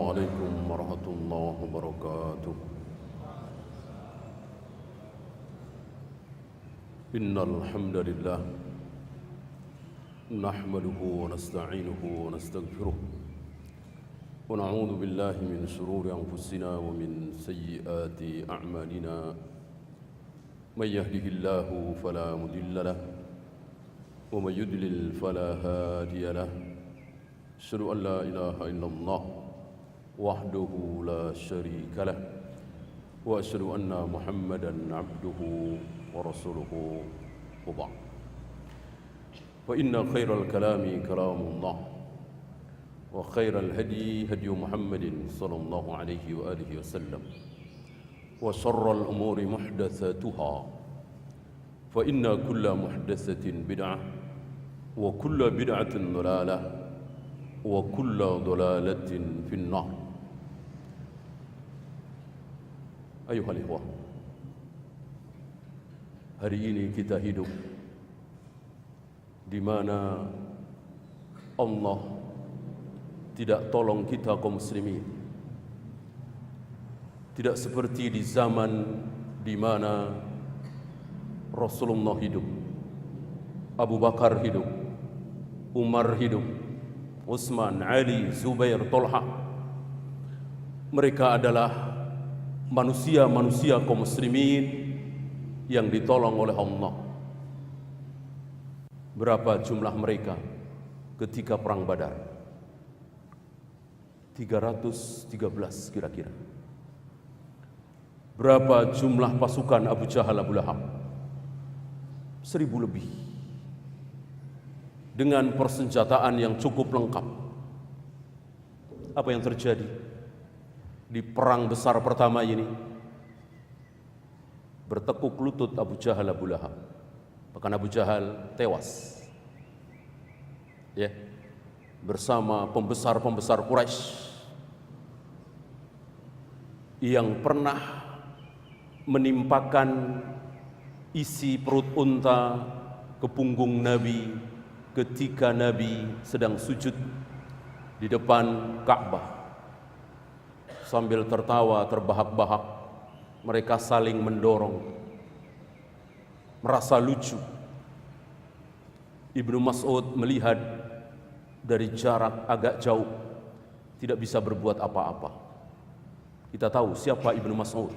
عليكم ورحمة الله وبركاته. إن الحمد لله نحمده ونستعينه ونستغفره ونعوذ بالله من شرور أنفسنا ومن سيئات أعمالنا. من يهده الله فلا مضل له ومن يضلل فلا هادي له. أشهد أن لا إله إلا الله وحده لا شريك له وأشهد أن محمدًا عبده ورسوله وبعد. فإن خير الكلام كلام الله وخير الهدي هدي محمد صلى الله عليه وآله وسلم وشر الأمور محدثاتها فإن كل محدثة بدعة وكل بدعة ضلالة وكل ضلالة في النار. أيها الإخوة, hari ini kita hidup di mana Allah tidak tolong kita kaum muslimin. Tidak seperti di zaman di mana Rasulullah hidup, Abu Bakar hidup, Umar hidup, Utsman, Ali, Zubair, Tolha. Mereka adalah manusia-manusia kaum muslimin yang ditolong oleh Allah. Berapa jumlah mereka ketika perang Badar? 313 kira-kira. Berapa jumlah pasukan Abu Jahal, Abu Lahab? 1000 lebih. Dengan persenjataan yang cukup lengkap. Apa yang terjadi di perang besar pertama ini? Bertekuk lutut Abu Jahal, Abu Lahab. Bahkan Abu Jahal tewas. Ya, bersama pembesar-pembesar Quraisy yang pernah menimpakan isi perut unta ke punggung Nabi ketika Nabi sedang sujud di depan Ka'bah. Sambil tertawa terbahak-bahak, mereka saling mendorong, merasa lucu. Ibnu Mas'ud melihat dari jarak agak jauh, tidak bisa berbuat apa-apa. Kita tahu siapa Ibnu Mas'ud,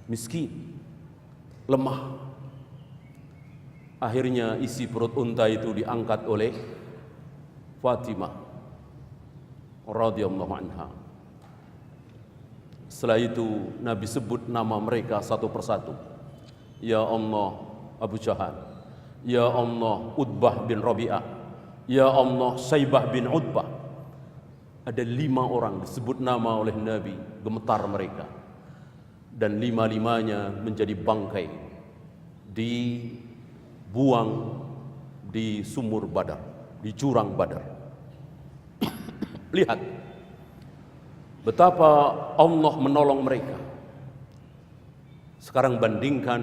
miskin, lemah. Akhirnya isi perut unta itu diangkat oleh Fatimah radhiyallahu anha. Setelah itu Nabi sebut nama mereka satu persatu. Ya Allah Abu Jahal, ya Allah Utbah bin Rabi'ah, ya Allah Syaibah bin Utbah. Ada 5 orang disebut nama oleh Nabi, gemetar mereka. Dan 5-limanya menjadi bangkai dibuang di sumur Badar, di jurang Badar. Lihat betapa Allah menolong mereka. Sekarang bandingkan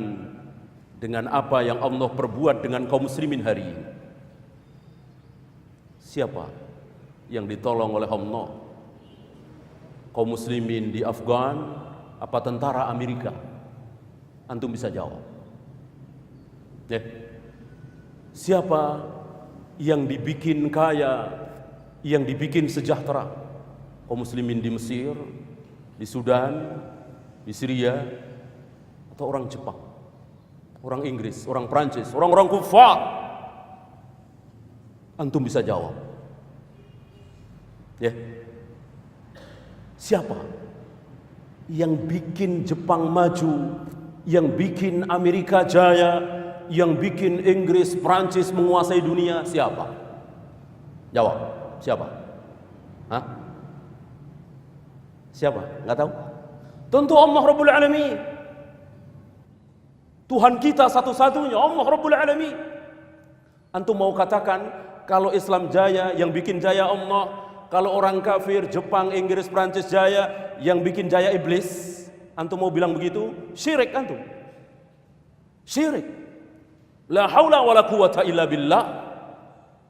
dengan apa yang Allah perbuat dengan kaum muslimin hari ini. Siapa yang ditolong oleh Allah? Kaum muslimin di Afgan apa tentara Amerika? Antum bisa jawab. Ya. Siapa yang dibikin kaya, yang dibikin sejahtera? Kaum muslimin di Mesir, di Sudan, di Syria, atau orang Jepang, orang Inggris, orang Prancis, orang-orang kufar? Antum bisa jawab. Ya. Siapa yang bikin Jepang maju, yang bikin Amerika jaya, yang bikin Inggris, Prancis menguasai dunia? Siapa? Jawab. Siapa? Hah? Siapa? Enggak tahu? Tentu Allah Rabbul Alamin. Tuhan kita satu-satunya, Allah Rabbul Alamin. Antum mau katakan kalau Islam jaya, yang bikin jaya Allah? Kalau orang kafir, Jepang, Inggris, Prancis jaya, yang bikin jaya iblis? Antum mau bilang begitu? Syirik antum. Syirik. La haula wala quwata illa billah.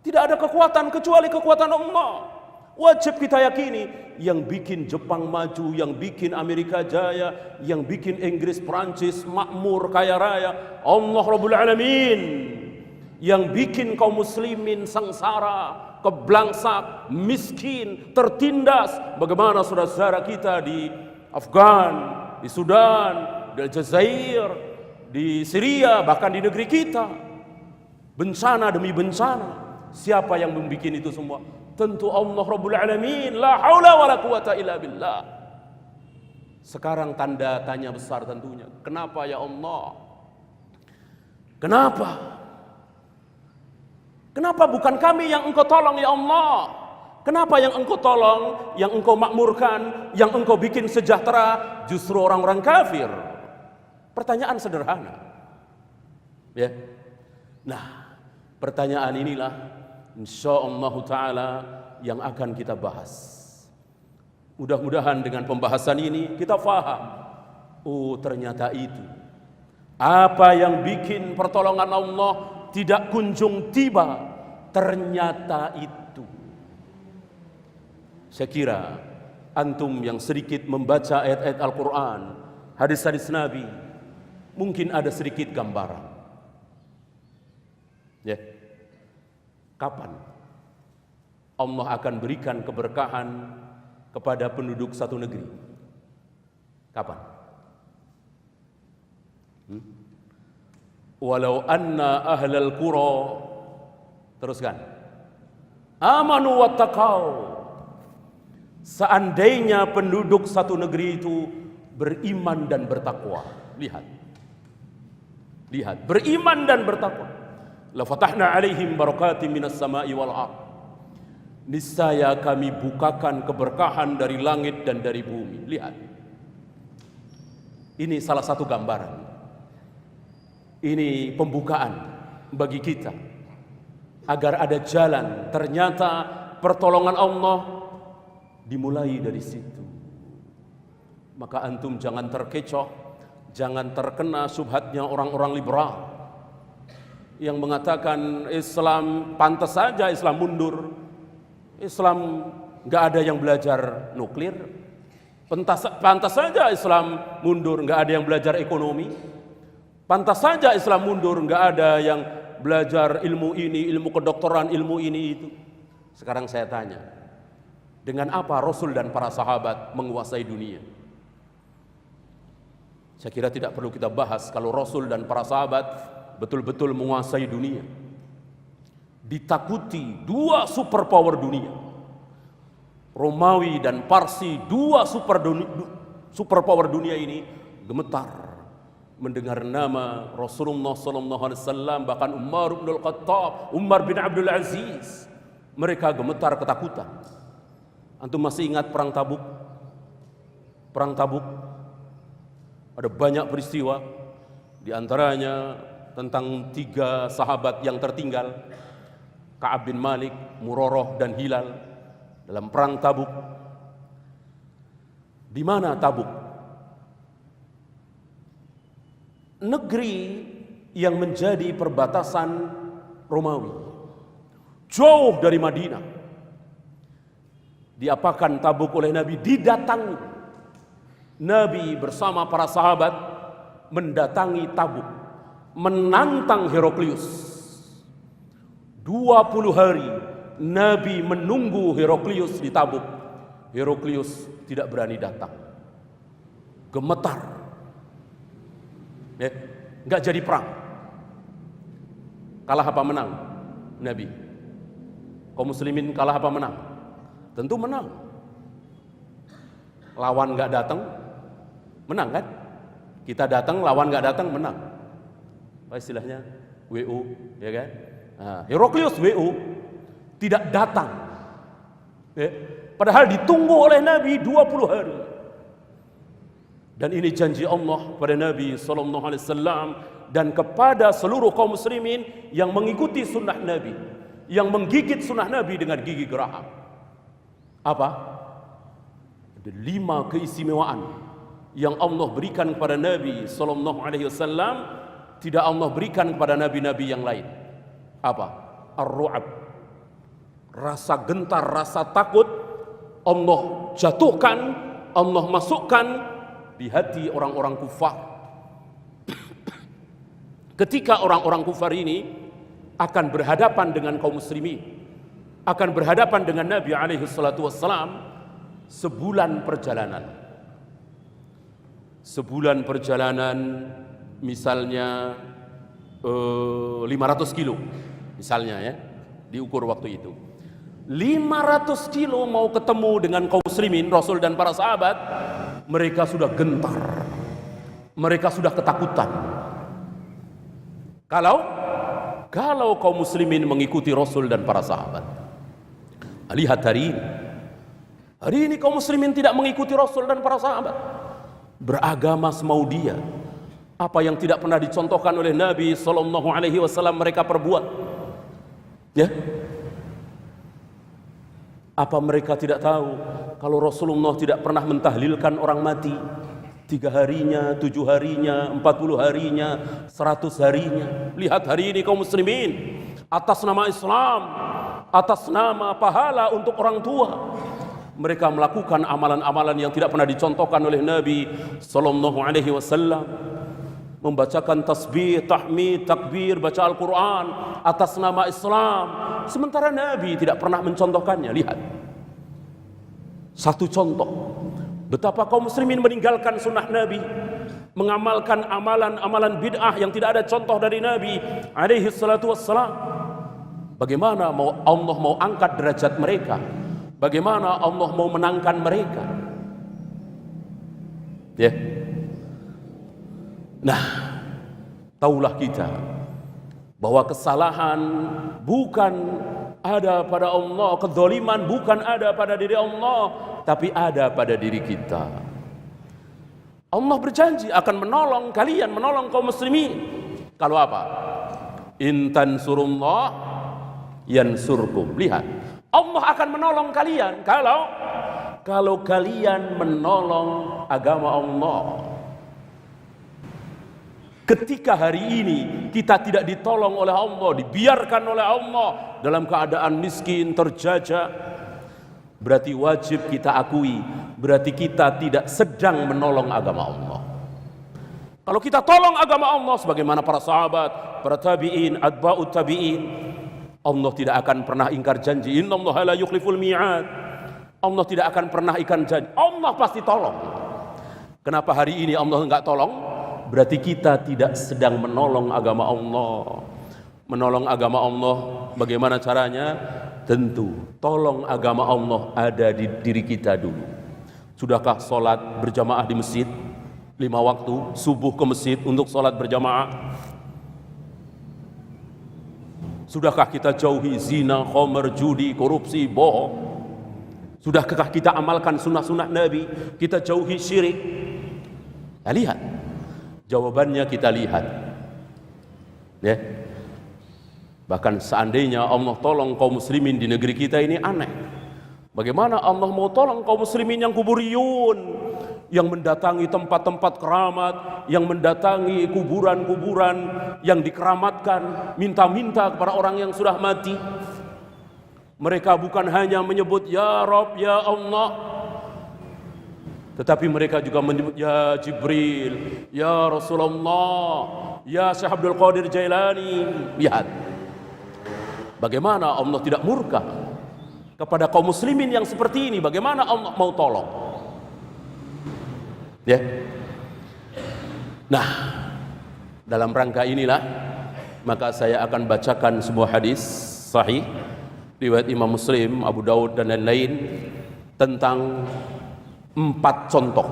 Tidak ada kekuatan kecuali kekuatan Allah. Wajib kita yakini, yang bikin Jepang maju, yang bikin Amerika jaya, yang bikin Inggris, Prancis makmur, kaya raya, Allah Rabbul Alamin. Yang bikin kaum muslimin sengsara, keblangsak, miskin, tertindas. Bagaimana saudara-saudara kita di Afgan, di Sudan, di Aljazair, di Syria, bahkan di negeri kita. Bencana demi bencana. Siapa yang membuat itu semua? Tentu Allah Rabbul Alamin. La haula wa la quwata illa billah. Sekarang tanda tanya besar tentunya. Kenapa ya Allah? Kenapa? Kenapa bukan kami yang engkau tolong ya Allah? Kenapa yang engkau tolong, yang engkau makmurkan, yang engkau bikin sejahtera justru orang-orang kafir? Pertanyaan sederhana. Ya. Nah, pertanyaan inilah insyaallah ta'ala yang akan kita bahas. Mudah-mudahan dengan pembahasan ini kita faham. Oh, ternyata itu. Apa yang bikin pertolongan Allah tidak kunjung tiba, ternyata itu. Saya kira antum yang sedikit membaca ayat-ayat Al-Quran, hadis-hadis Nabi, mungkin ada sedikit gambaran. Ya. Kapan Allah akan berikan keberkahan kepada penduduk satu negeri? Kapan? Walau anna ahlal qura, teruskan, amanu wattaqau. Seandainya penduduk satu negeri itu beriman dan bertakwa. Lihat, beriman dan bertakwa. La fatahna alaihim barakatim minas sama'i wal ardh. Niscaya kami bukakan keberkahan dari langit dan dari bumi. Lihat. Ini salah satu gambaran. Ini pembukaan bagi kita agar ada jalan. Ternyata pertolongan Allah dimulai dari situ. Maka antum jangan terkecoh, jangan terkena subhatnya orang-orang liberal yang mengatakan Islam pantas saja Islam mundur, Islam nggak ada yang belajar nuklir, pantas saja Islam mundur, nggak ada yang belajar ekonomi, pantas saja Islam mundur, nggak ada yang belajar ilmu ini, ilmu kedokteran, ilmu ini itu. Sekarang saya tanya, dengan apa Rasul dan para sahabat menguasai dunia? Saya kira tidak perlu kita bahas kalau Rasul dan para sahabat betul-betul menguasai dunia. Ditakuti dua superpower dunia, Romawi dan Parsi, dua superpower dunia ini gemetar mendengar nama Rasulullah SAW, bahkan Umar bin Al-Khattab, Umar bin Abdul Aziz. Mereka gemetar ketakutan. Antum masih ingat perang Tabuk? Perang Tabuk ada banyak peristiwa, di antaranya tentang 3 sahabat yang tertinggal, Ka'ab bin Malik, Murarah dan Hilal dalam perang Tabuk. Di mana Tabuk? Negeri yang menjadi perbatasan Romawi, jauh dari Madinah. Diapakan Tabuk oleh Nabi? Didatangi. Nabi bersama para sahabat mendatangi Tabuk, menantang Heraklius. 20 hari Nabi menunggu Heraklius di Tabuk. Heraklius tidak berani datang, gemetar. Nggak jadi perang. Kalah apa menang? Nabi. Kaum muslimin kalah apa menang? Tentu menang. Lawan nggak datang, menang kan? Kita datang, lawan nggak datang, menang. Apa istilahnya? WO, ya kan? Nah, Heraklius WO tidak datang. Padahal ditunggu oleh Nabi 20 hari. Dan ini janji Allah pada Nabi SAW dan kepada seluruh kaum muslimin yang mengikuti sunnah Nabi, yang menggigit sunnah Nabi dengan gigi geraham. Apa? Ada 5 keistimewaan yang Allah berikan kepada Nabi SAW, tidak Allah berikan kepada nabi-nabi yang lain. Apa? Ar-ru'ab, rasa gentar, rasa takut Allah jatuhkan, Allah masukkan di hati orang-orang kufar. Ketika orang-orang kufar ini akan berhadapan dengan kaum muslimin, akan berhadapan dengan Nabi alaihi salatu wassalam, sebulan perjalanan misalnya 500 kilo misalnya ya, diukur waktu itu 500 kilo mau ketemu dengan kaum muslimin, Rasul dan para sahabat, mereka sudah gentar, mereka sudah ketakutan. Kalau kaum muslimin mengikuti Rasul dan para sahabat. Lihat hari ini kaum muslimin tidak mengikuti Rasul dan para sahabat, beragama semau dia. Apa yang tidak pernah dicontohkan oleh Nabi sallallahu alaihi wasallam mereka perbuat. Ya. Apa mereka tidak tahu kalau Rasulullah tidak pernah mentahlilkan orang mati 3 harinya, 7 harinya, 40 harinya, 100 harinya. Lihat hari ini kaum muslimin atas nama Islam, atas nama pahala untuk orang tua, mereka melakukan amalan-amalan yang tidak pernah dicontohkan oleh Nabi sallallahu alaihi wasallam. Membacakan tasbih, tahmid, takbir, baca Al-Quran atas nama Islam, sementara Nabi tidak pernah mencontohkannya. Lihat satu contoh betapa kaum muslimin meninggalkan sunnah Nabi, mengamalkan amalan-amalan bid'ah yang tidak ada contoh dari Nabi alaihi salatu wassalam. Bagaimana Allah mau angkat derajat mereka, bagaimana Allah mau menangkan mereka, ya. Nah, taulah kita bahwa kesalahan bukan ada pada Allah, kezaliman bukan ada pada diri Allah, tapi ada pada diri kita. Allah berjanji akan menolong kalian, menolong kaum muslimin. Kalau apa? In tansurullah yansurkum. Lihat, Allah akan menolong kalian kalau kalian menolong agama Allah. Ketika hari ini kita tidak ditolong oleh Allah, dibiarkan oleh Allah dalam keadaan miskin, terjajah, berarti wajib kita akui, berarti kita tidak sedang menolong agama Allah. Kalau kita tolong agama Allah sebagaimana para sahabat, para tabi'in, atba'ut tabi'in, Allah tidak akan pernah ingkar janji. Innallaha la yukhliful mi'ad. Allah tidak akan pernah ingkar janji. Allah pasti tolong. Kenapa hari ini Allah enggak tolong? Berarti kita tidak sedang menolong agama Allah. Menolong agama Allah bagaimana caranya? Tentu tolong agama Allah ada di diri kita dulu. Sudahkah sholat berjamaah di masjid 5 waktu, subuh ke masjid untuk sholat berjamaah? Sudahkah kita jauhi zina, khamr, judi, korupsi, bohong? Sudahkah kita amalkan sunnah-sunnah Nabi? Kita jauhi syirik? Nah, lihat jawabannya, kita lihat ya. Bahkan seandainya Allah tolong kaum muslimin di negeri kita ini aneh. Bagaimana Allah mau tolong kaum muslimin yang kuburiyun, yang mendatangi tempat-tempat keramat, yang mendatangi kuburan-kuburan yang dikeramatkan, minta-minta kepada orang yang sudah mati. Mereka bukan hanya menyebut ya Rabb, ya Allah, tetapi mereka juga menyebut ya Jibril, ya Rasulullah, ya Syekh Abdul Qadir Jailani. Lihat bagaimana Allah tidak murka kepada kaum muslimin yang seperti ini. Bagaimana Allah mau tolong, ya. Nah, dalam rangka inilah maka saya akan bacakan sebuah hadis sahih riwayat Imam Muslim, Abu Daud dan lain-lain tentang 4 contoh.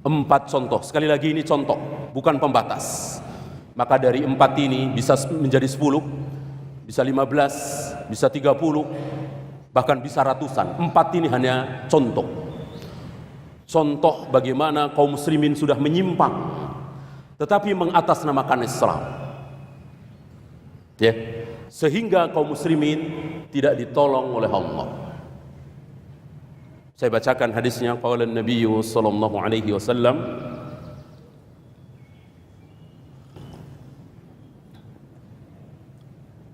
4 contoh. Sekali lagi ini contoh, bukan pembatas. Maka dari 4 ini bisa menjadi 10, bisa 15, bisa 30, bahkan bisa ratusan. 4 ini hanya contoh. Contoh bagaimana kaum muslimin sudah menyimpang, tetapi mengatasnamakan Islam. Ya, sehingga kaum muslimin tidak ditolong oleh Allah. Saya bacakan hadisnya. Qala Nabi sallallahu alaihi wasallam,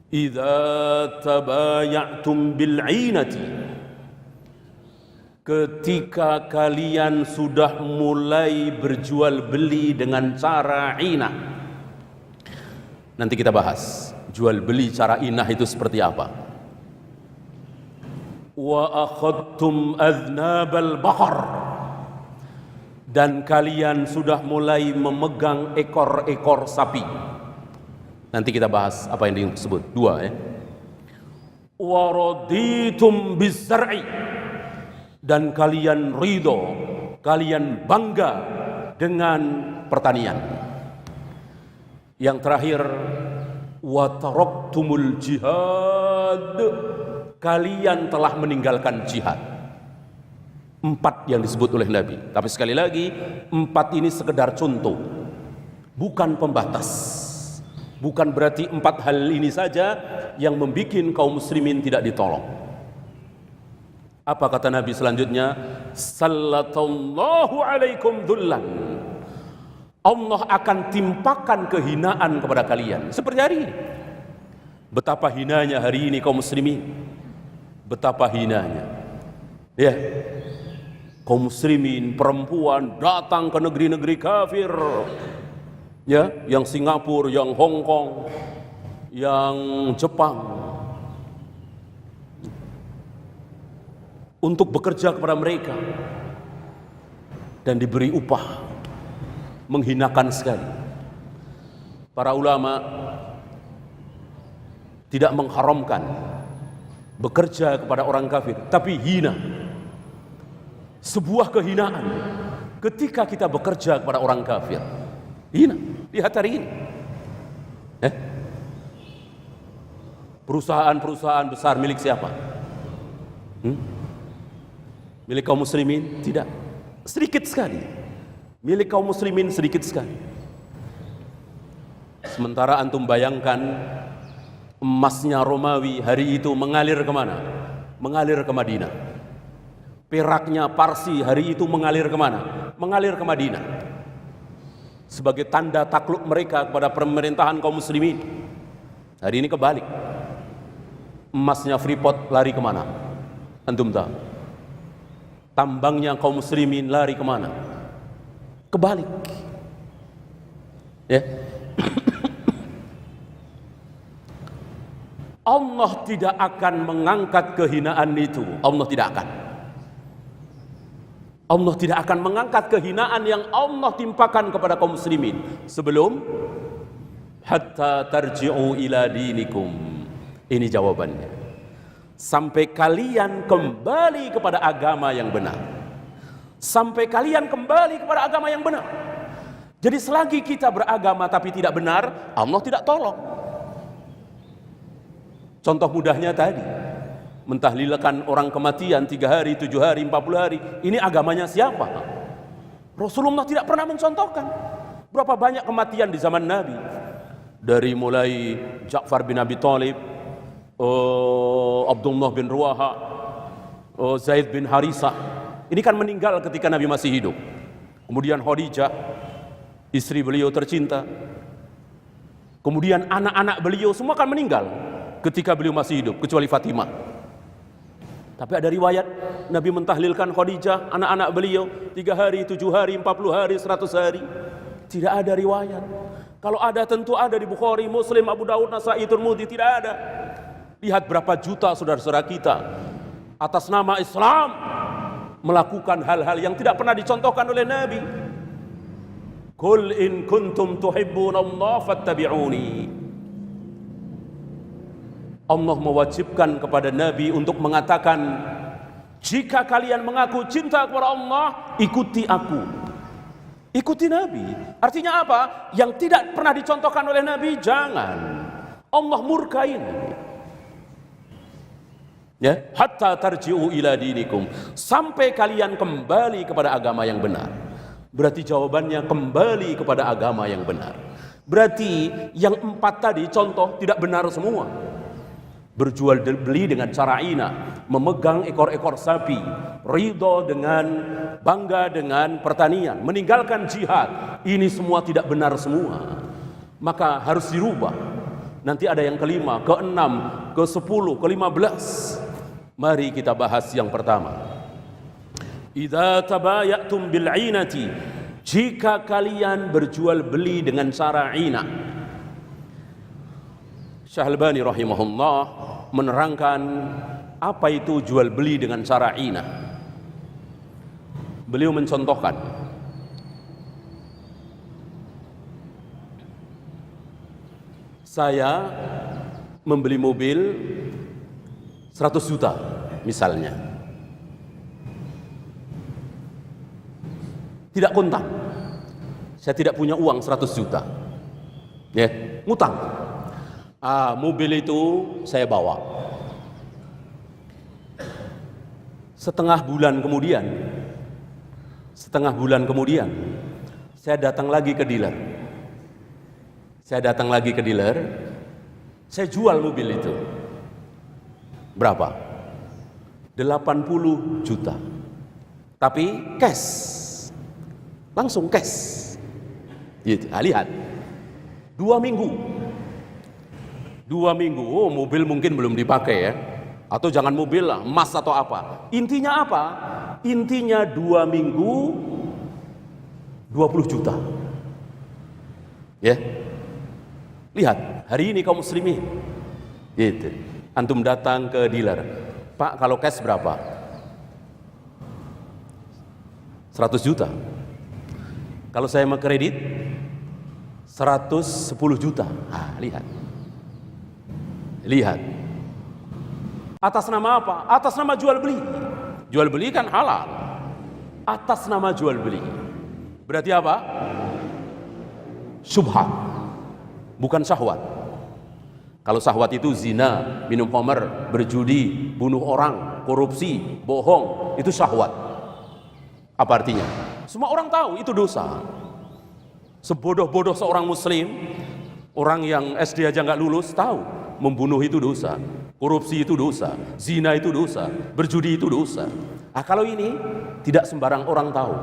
"Idza tabaya'tum bil 'ainati ketika kalian sudah mulai berjual beli dengan cara inah. Nanti kita bahas jual beli cara inah itu seperti apa. Wa akhadtum aznabal baqar, dan kalian sudah mulai memegang ekor-ekor sapi. Nanti kita bahas apa yang disebut dua ya. Wa raditum bizar'i, dan kalian ridho, kalian bangga dengan pertanian. Yang terakhir, wa taraktumul jihad, kalian telah meninggalkan jihad. 4 yang disebut oleh Nabi. Tapi sekali lagi, 4 ini sekedar contoh, bukan pembatas. Bukan berarti 4 hal ini saja yang membuat kaum muslimin tidak ditolong. Apa kata Nabi selanjutnya? Sallallahu alaikum dhullan, Allah akan timpakan kehinaan kepada kalian. Seperti hari ini. Betapa hinanya hari ini kaum muslimin. Betapa hinanya. Ya. Kaum muslimin, perempuan datang ke negeri-negeri kafir. Ya, yang Singapura, yang Hong Kong, yang Jepang, untuk bekerja kepada mereka dan diberi upah menghinakan sekali. Para ulama tidak mengharamkan bekerja kepada orang kafir, tapi hina, sebuah kehinaan ketika kita bekerja kepada orang kafir. Hina. Lihat hari ini perusahaan-perusahaan besar milik siapa? Milik kaum muslimin? Tidak. Sedikit sekali. Milik kaum muslimin sedikit sekali. Sementara antum bayangkan emasnya Romawi hari itu mengalir kemana? Mengalir ke Madinah. Peraknya Parsi hari itu mengalir kemana? Mengalir ke Madinah. Sebagai tanda takluk mereka kepada pemerintahan kaum muslimin. Hari ini kebalik. Emasnya Freeport lari kemana? Antum tahu? Tambangnya kaum muslimin lari kemana? Kebalik. Ya. Allah tidak akan mengangkat kehinaan itu. Allah tidak akan. Allah tidak akan mengangkat kehinaan yang Allah timpakan kepada kaum muslimin sebelum hatta tarji'u ila dinikum. Ini jawabannya. Sampai kalian kembali kepada agama yang benar. Sampai kalian kembali kepada agama yang benar. Jadi selagi kita beragama tapi tidak benar, Allah tidak tolong. Contoh mudahnya tadi, mentahlilkan orang kematian 3 hari, 7 hari, 40 hari. Ini agamanya siapa? Rasulullah tidak pernah mencontohkan. Berapa banyak kematian di zaman Nabi? Dari mulai Ja'far bin Abi Thalib, Abdullah bin Ruwaha, Zaid bin Harisah. Ini kan meninggal ketika Nabi masih hidup. Kemudian Khadijah, istri beliau tercinta. Kemudian anak-anak beliau semua kan meninggal ketika beliau masih hidup, kecuali Fatimah. Tapi ada riwayat Nabi mentahlilkan Khadijah, anak-anak beliau 3 hari, 7 hari, 40 hari, 100 hari. Tidak ada riwayat. Kalau ada tentu ada di Bukhari, Muslim, Abu Daud, Nasai, Tirmidzi. Tidak ada. Lihat berapa juta saudara-saudara kita atas nama Islam melakukan hal-hal yang tidak pernah dicontohkan oleh Nabi. Qul in kuntum tuhibbunallaha fattabi'uni. Allah mewajibkan kepada Nabi untuk mengatakan, jika kalian mengaku cinta kepada Allah, ikuti aku. Ikuti Nabi. Artinya apa? Yang tidak pernah dicontohkan oleh Nabi, jangan. Allah murka ini. Ya, hatta tarji'u ila dinikum, sampai kalian kembali kepada agama yang benar. Berarti jawabannya kembali kepada agama yang benar. Berarti yang 4 tadi contoh tidak benar semua. Berjual beli dengan cara inah, memegang ekor-ekor sapi, ridho dengan bangga dengan pertanian, meninggalkan jihad, ini semua tidak benar semua. Maka harus dirubah. Nanti ada yang ke-5, ke-6, ke-10, ke-15. Mari kita bahas yang pertama. idza tabayatum bil 'inati, jika kalian berjual beli dengan cara 'ina. Syekh Albani rahimahullah menerangkan apa itu jual beli dengan cara 'ina. Beliau mencontohkan, saya membeli mobil 100 juta misalnya, tidak kontan, saya tidak punya uang 100 juta ya, ngutang. Mobil itu saya bawa, setengah bulan kemudian saya datang lagi ke dealer. Saya jual mobil itu. Berapa? 80 juta. Tapi cash. Langsung cash. Gitu. Lihat. 2 minggu. Oh, mobil mungkin belum dipakai ya. Atau jangan mobil lah, emas atau apa. Intinya apa? Intinya 2 minggu 20 juta. Ya. Lihat, hari ini kaum muslimin, gitu. Antum datang ke dealer, Pak, kalau cash berapa? 100 juta. Kalau saya mau kredit 110 juta. Lihat. Atas nama apa? Atas nama jual beli. Jual beli kan halal. Atas nama jual beli. Berarti apa? Syubhat. Bukan syahwat. Kalau syahwat itu zina, minum khamr, berjudi, bunuh orang, korupsi, bohong, itu syahwat. Apa artinya? Semua orang tahu itu dosa. Sebodoh-bodoh seorang muslim, orang yang SD aja nggak lulus tahu membunuh itu dosa, korupsi itu dosa, zina itu dosa, berjudi itu dosa. Kalau ini tidak sembarang orang tahu.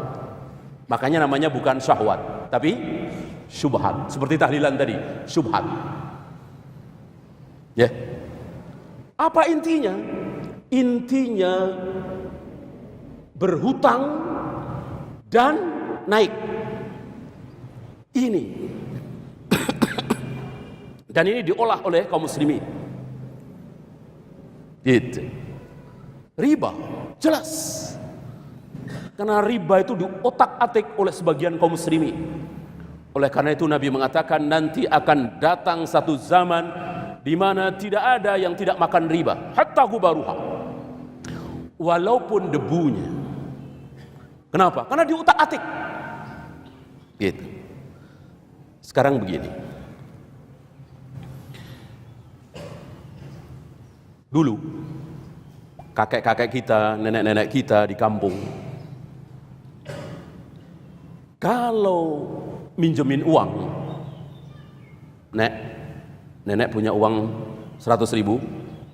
Makanya namanya bukan syahwat, tapi syubhat. Seperti tahlilan tadi, syubhat. Ya. Apa intinya? Intinya berhutang dan naik. Ini. Dan ini diolah oleh kaum muslimin. Gitu. Riba, jelas. Karena riba itu diotak-atik oleh sebagian kaum muslimin. Oleh karena itu Nabi mengatakan nanti akan datang satu zaman di mana tidak ada yang tidak makan riba, hatta gubaruha, walaupun debunya. Kenapa? Karena diutak-atik. Gitu. Sekarang begini. Dulu kakek-kakek kita, nenek-nenek kita di kampung, kalau minjemin uang, nenek punya uang 100.000,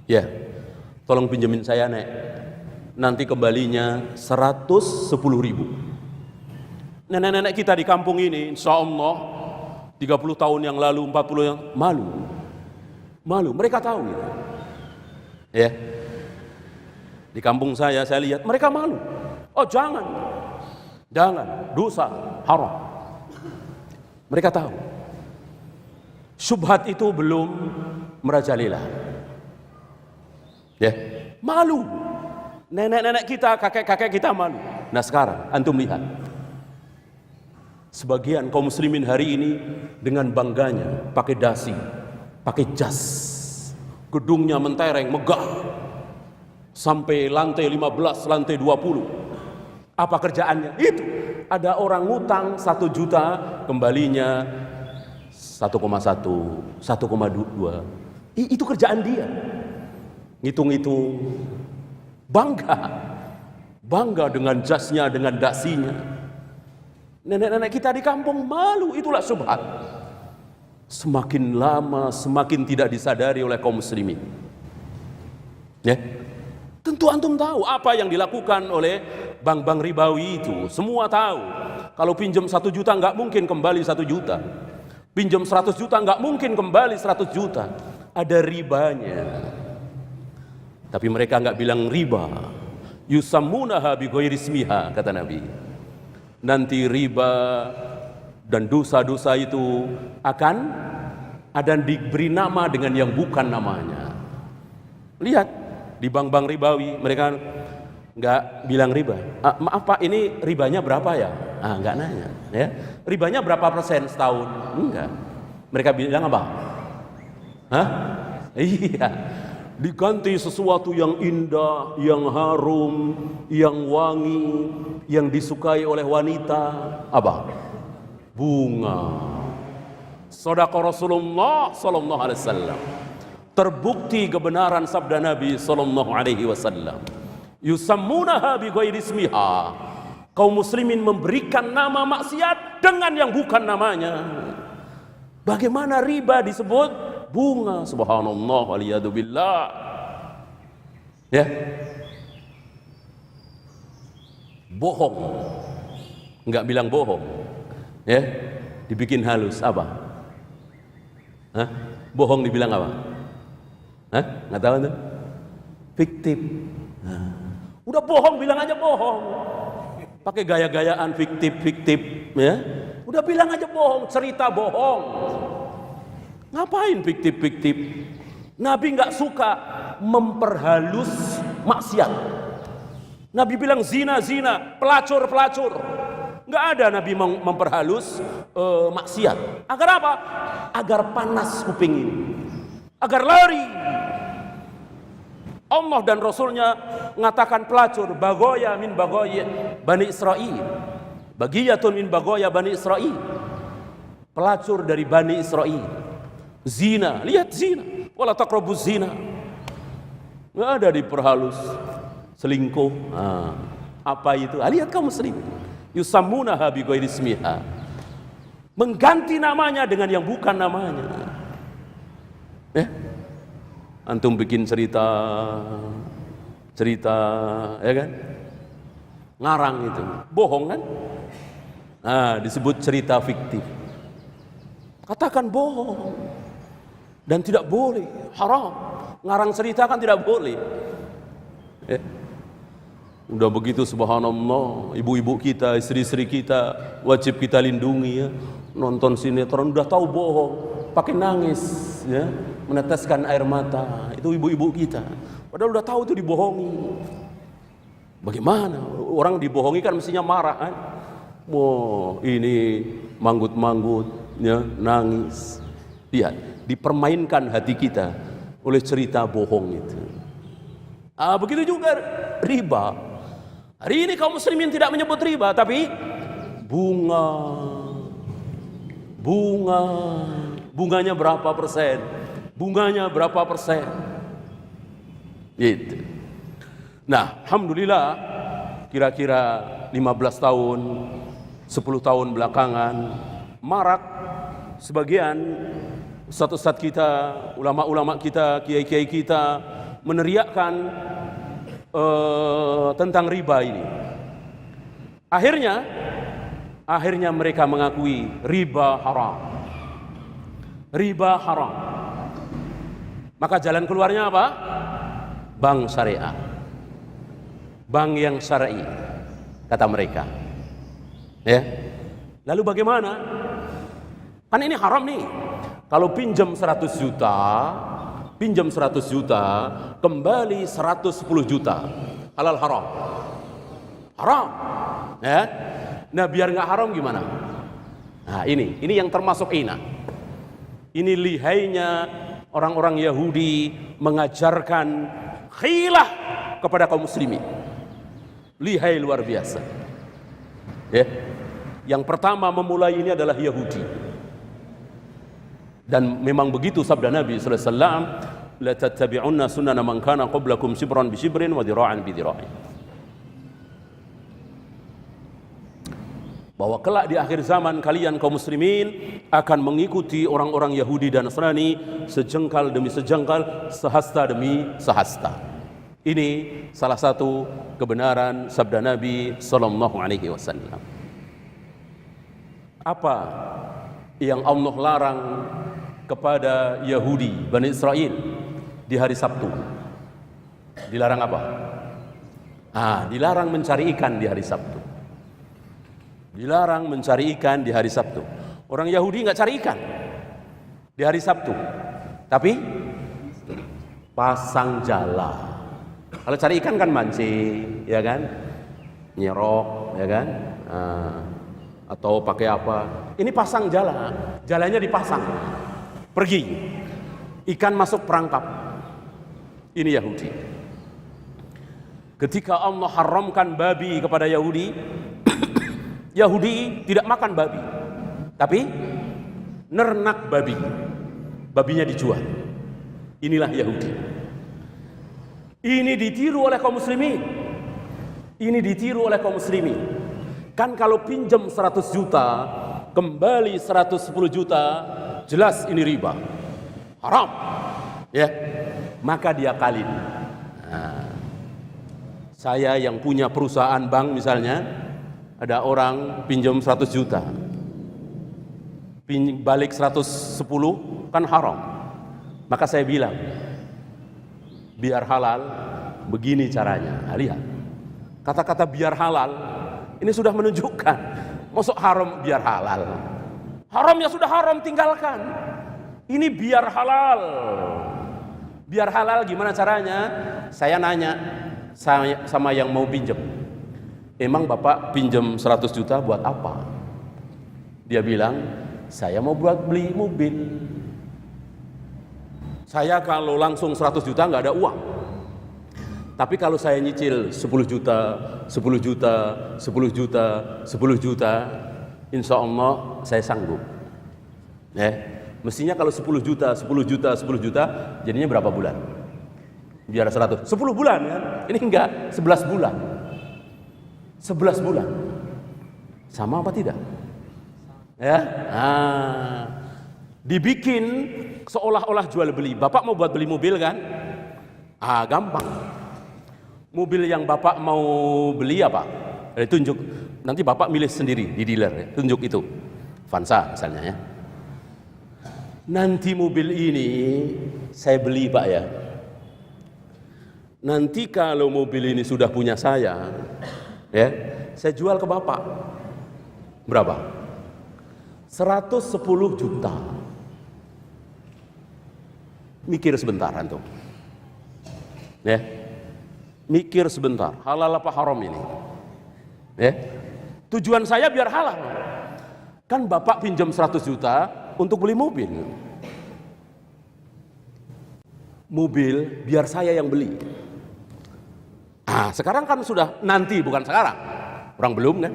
ya, tolong pinjemin saya nek, nanti kembalinya 110.000. Nenek-nenek kita di kampung ini, insya Allah 30 tahun yang lalu, 40 yang malu, mereka tahu gitu. Ya, di kampung saya lihat mereka malu. Oh jangan, dosa, haram. Mereka tahu. Syubhat itu belum merajalela. Ya, malu. Nenek-nenek kita, kakek-kakek kita malu. Nah sekarang, antum lihat. Sebagian kaum muslimin hari ini dengan bangganya pakai dasi, pakai jas. Gedungnya mentereng, megah. Sampai lantai 15, lantai 20. Apa kerjaannya? Itu. Ada orang ngutang 1 juta, kembalinya 1,1, 1,2. Itu kerjaan dia. Ngitung-ngitung. Bangga dengan jasnya, dengan dasinya. Nenek-nenek kita di kampung malu, itulah syubhat. Semakin lama, semakin tidak disadari oleh kaum muslimin. Ya. Tentu antum tahu apa yang dilakukan oleh bank-bank ribawi itu. Semua tahu. Kalau pinjam 1 juta nggak mungkin kembali 1 juta. Pinjam 100 juta nggak mungkin kembali 100 juta. Ada ribanya. Tapi mereka nggak bilang riba. yusammunaha bighairi ismiha, kata Nabi. Nanti riba dan dosa-dosa itu akan ada diberi nama dengan yang bukan namanya. Lihat di bank-bank ribawi, mereka nggak bilang riba. Maaf Pak, ini ribanya berapa ya? Nggak nanya. Ya, ribanya berapa persen setahun? Enggak. Mereka bilang apa? Hah? Iya. Diganti sesuatu yang indah, yang harum, yang wangi, yang disukai oleh wanita. Apa? Bunga. Shadaqah Rasulullah sallallahu alaihi wasallam. Terbukti kebenaran sabda Nabi sallallahu alaihi wasallam. Yusammunaha bighairi ismiha. Kaum muslimin memberikan nama maksiat dengan yang bukan namanya. Bagaimana riba disebut bunga? Subhanallah waliyadu billah. Ya. Bohong. Enggak bilang bohong. Ya. Dibikin halus apa? Hah? Bohong dibilang apa? Hah? Enggak tahu tuh. Fiktif. Nah. Udah bohong bilang aja bohong. Pakai gaya-gayaan fiktif, ya. Udah bilang aja bohong, cerita bohong. Ngapain fiktif? Nabi nggak suka memperhalus maksiat. Nabi bilang zina, pelacur. Nggak ada Nabi memperhalus maksiat. Agar apa? Agar panas kuping ini, agar lari. Allah dan Rasulnya mengatakan pelacur, bagoya min bagoya Bani Israel, bagiyatun min bagoya Bani Israel, pelacur dari Bani Israel. Zina, lihat zina, wala taqrabuz zina. Nggak ada diperhalus. Selingkuh, apa itu? Lihat kaum muslim, yusammunaha bighairi ismiha, mengganti namanya dengan yang bukan namanya. Antum bikin cerita, ya kan? Ngarang itu, bohong kan? Disebut cerita fiktif. Katakan bohong. Dan tidak boleh, haram. Ngarang cerita kan tidak boleh. Udah begitu subhanallah, ibu-ibu kita, istri-istri kita wajib kita lindungi ya. Nonton sinetron udah tahu bohong, pakai nangis ya, meneteskan air mata. Itu ibu-ibu kita. Padahal udah tahu itu dibohongi. Bagaimana? Orang dibohongi kan mestinya marah kan? Wah, ini manggut-manggut ya, nangis. Lihat, dipermainkan hati kita oleh cerita bohong itu. Begitu juga riba. Hari ini kaum muslimin tidak menyebut riba, tapi bunganya berapa persen, gitu. Nah, alhamdulillah kira-kira 15 tahun 10 tahun belakangan marak sebagian ustaz-ustaz kita, ulama-ulama kita, kiai-kiai kita meneriakkan tentang riba ini. Akhirnya mereka mengakui riba haram. Maka jalan keluarnya apa? Bank syariah, bank yang syar'i, kata mereka. Ya. Lalu bagaimana? Kan ini haram nih. Kalau pinjam 100 juta, kembali 110 juta. Halal haram? Haram. Ya. Nah, biar nggak haram gimana? Nah, ini yang termasuk ina. Ini lihainya orang-orang Yahudi mengajarkan khilah kepada kaum muslimin. Lihai luar biasa. Ya. Yang pertama memulai ini adalah Yahudi. Dan memang begitu sabda Nabi sallallahu alaihi wasallam, la tattabi'unna sunana man kana qablakum shibran bi shibrin wa dhira'an bi dhira'in. Bahwa kelak di akhir zaman kalian kaum muslimin akan mengikuti orang-orang Yahudi dan Nasrani sejengkal demi sejengkal, sehasta demi sehasta. Ini salah satu kebenaran sabda Nabi sallallahu alaihi wasallam. Apa yang Allah larang kepada Yahudi Bani Israel di hari Sabtu? Dilarang apa? Dilarang mencari ikan di hari Sabtu. Dilarang mencari ikan di hari Sabtu. Orang Yahudi nggak cari ikan di hari Sabtu, tapi pasang jala. Kalau cari ikan kan mancing, ya kan, nyerok, ya kan, atau pakai apa? Ini pasang jala, jalanya dipasang, pergi, ikan masuk perangkap. Ini Yahudi. Ketika Allah haramkan babi kepada Yahudi, Yahudi tidak makan babi, tapi nernak babi. Babinya dijual. Inilah Yahudi. Ini ditiru oleh kaum muslimin. Ini ditiru oleh kaum muslimin. Kan kalau pinjam 100 juta, kembali 110 juta, jelas ini riba. Haram. Ya. Maka dia kaliin. Saya yang punya perusahaan bank misalnya, ada orang pinjam 100 juta, balik 110 kan haram. Maka saya bilang, biar halal begini caranya. Lihat, kata-kata biar halal ini sudah menunjukkan masuk haram biar halal. Haramnya sudah haram, tinggalkan. Ini biar halal. Biar halal gimana caranya? Saya nanya sama yang mau pinjam, emang Bapak pinjam 100 juta buat apa? Dia bilang, saya mau buat beli mobil. Saya kalau langsung 100 juta nggak ada uang. Tapi kalau saya nyicil 10 juta, 10 juta, 10 juta, 10 juta, insya Allah saya sanggup. Mestinya kalau 10 juta, 10 juta, 10 juta, jadinya berapa bulan? Biar 100, 10 bulan kan? Ini enggak, 11 bulan. 11 bulan. Sama apa tidak? Ya, dibikin seolah-olah jual beli. Bapak mau buat beli mobil kan? Gampang. Mobil yang Bapak mau beli apa? Tunjuk. Nanti Bapak milih sendiri di dealer. Ya. Tunjuk itu. Avanza misalnya ya. Nanti mobil ini saya beli Pak ya. Nanti kalau mobil ini sudah punya saya, ya, saya jual ke Bapak. Berapa? 110 juta. Mikir sebentar antum. Ya. Mikir sebentar, halal apa haram ini? Ya. Tujuan saya biar halal. Kan Bapak pinjam 100 juta untuk beli mobil. Mobil biar saya yang beli. Sekarang kan sudah, nanti bukan sekarang. Orang belum kan?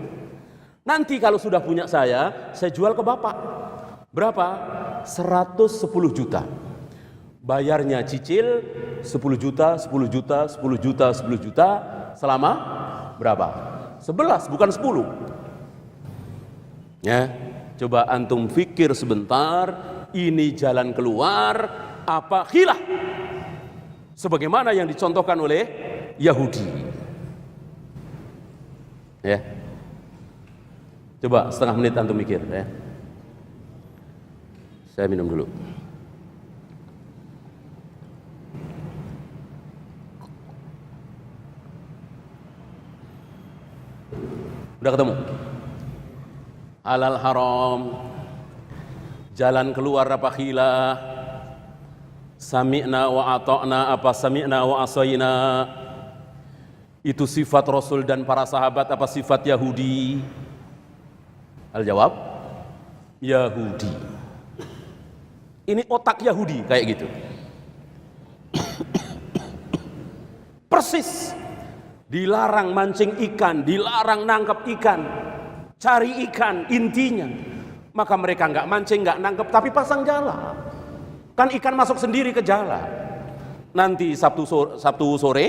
Nanti kalau sudah punya saya jual ke Bapak. Berapa? 110 juta. Bayarnya cicil 10 juta, 10 juta, 10 juta, 10 juta selama berapa? 11, bukan 10. Ya, coba antum fikir sebentar, ini jalan keluar apa khilaf? Sebagaimana yang dicontohkan oleh Yahudi. Ya. Coba setengah menit antum mikir ya. Saya minum dulu. Udah ketemu? Halal haram, jalan keluar apa khilaf, sami'na wa ata'na apa sami'na wa asayna, itu sifat Rasul dan para sahabat apa sifat Yahudi? Al-jawab, Yahudi. Ini otak Yahudi kayak gitu. Persis. Dilarang mancing ikan, dilarang nangkap ikan, cari ikan intinya. Maka mereka nggak mancing, nggak nangkep, tapi pasang jala. Kan ikan masuk sendiri ke jala. Nanti Sabtu sore,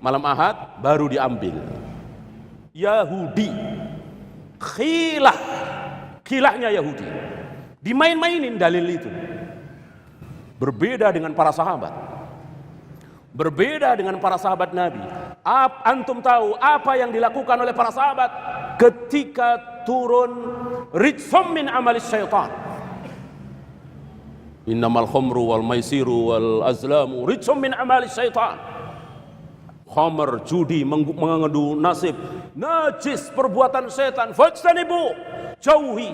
malam Ahad baru diambil. Yahudi, khilahnya Yahudi. Dimain-mainin dalil itu. Berbeda dengan para sahabat. Berbeda dengan para sahabat Nabi. Antum tahu apa yang dilakukan oleh para sahabat ketika turun rijsum min amalis syaitan. Innamal khamru wal maisiru wal azlamu rijsum min amalis syaitan. khamr, judi, mengendu nasib, najis, perbuatan setan, fajtanibu, jauhi.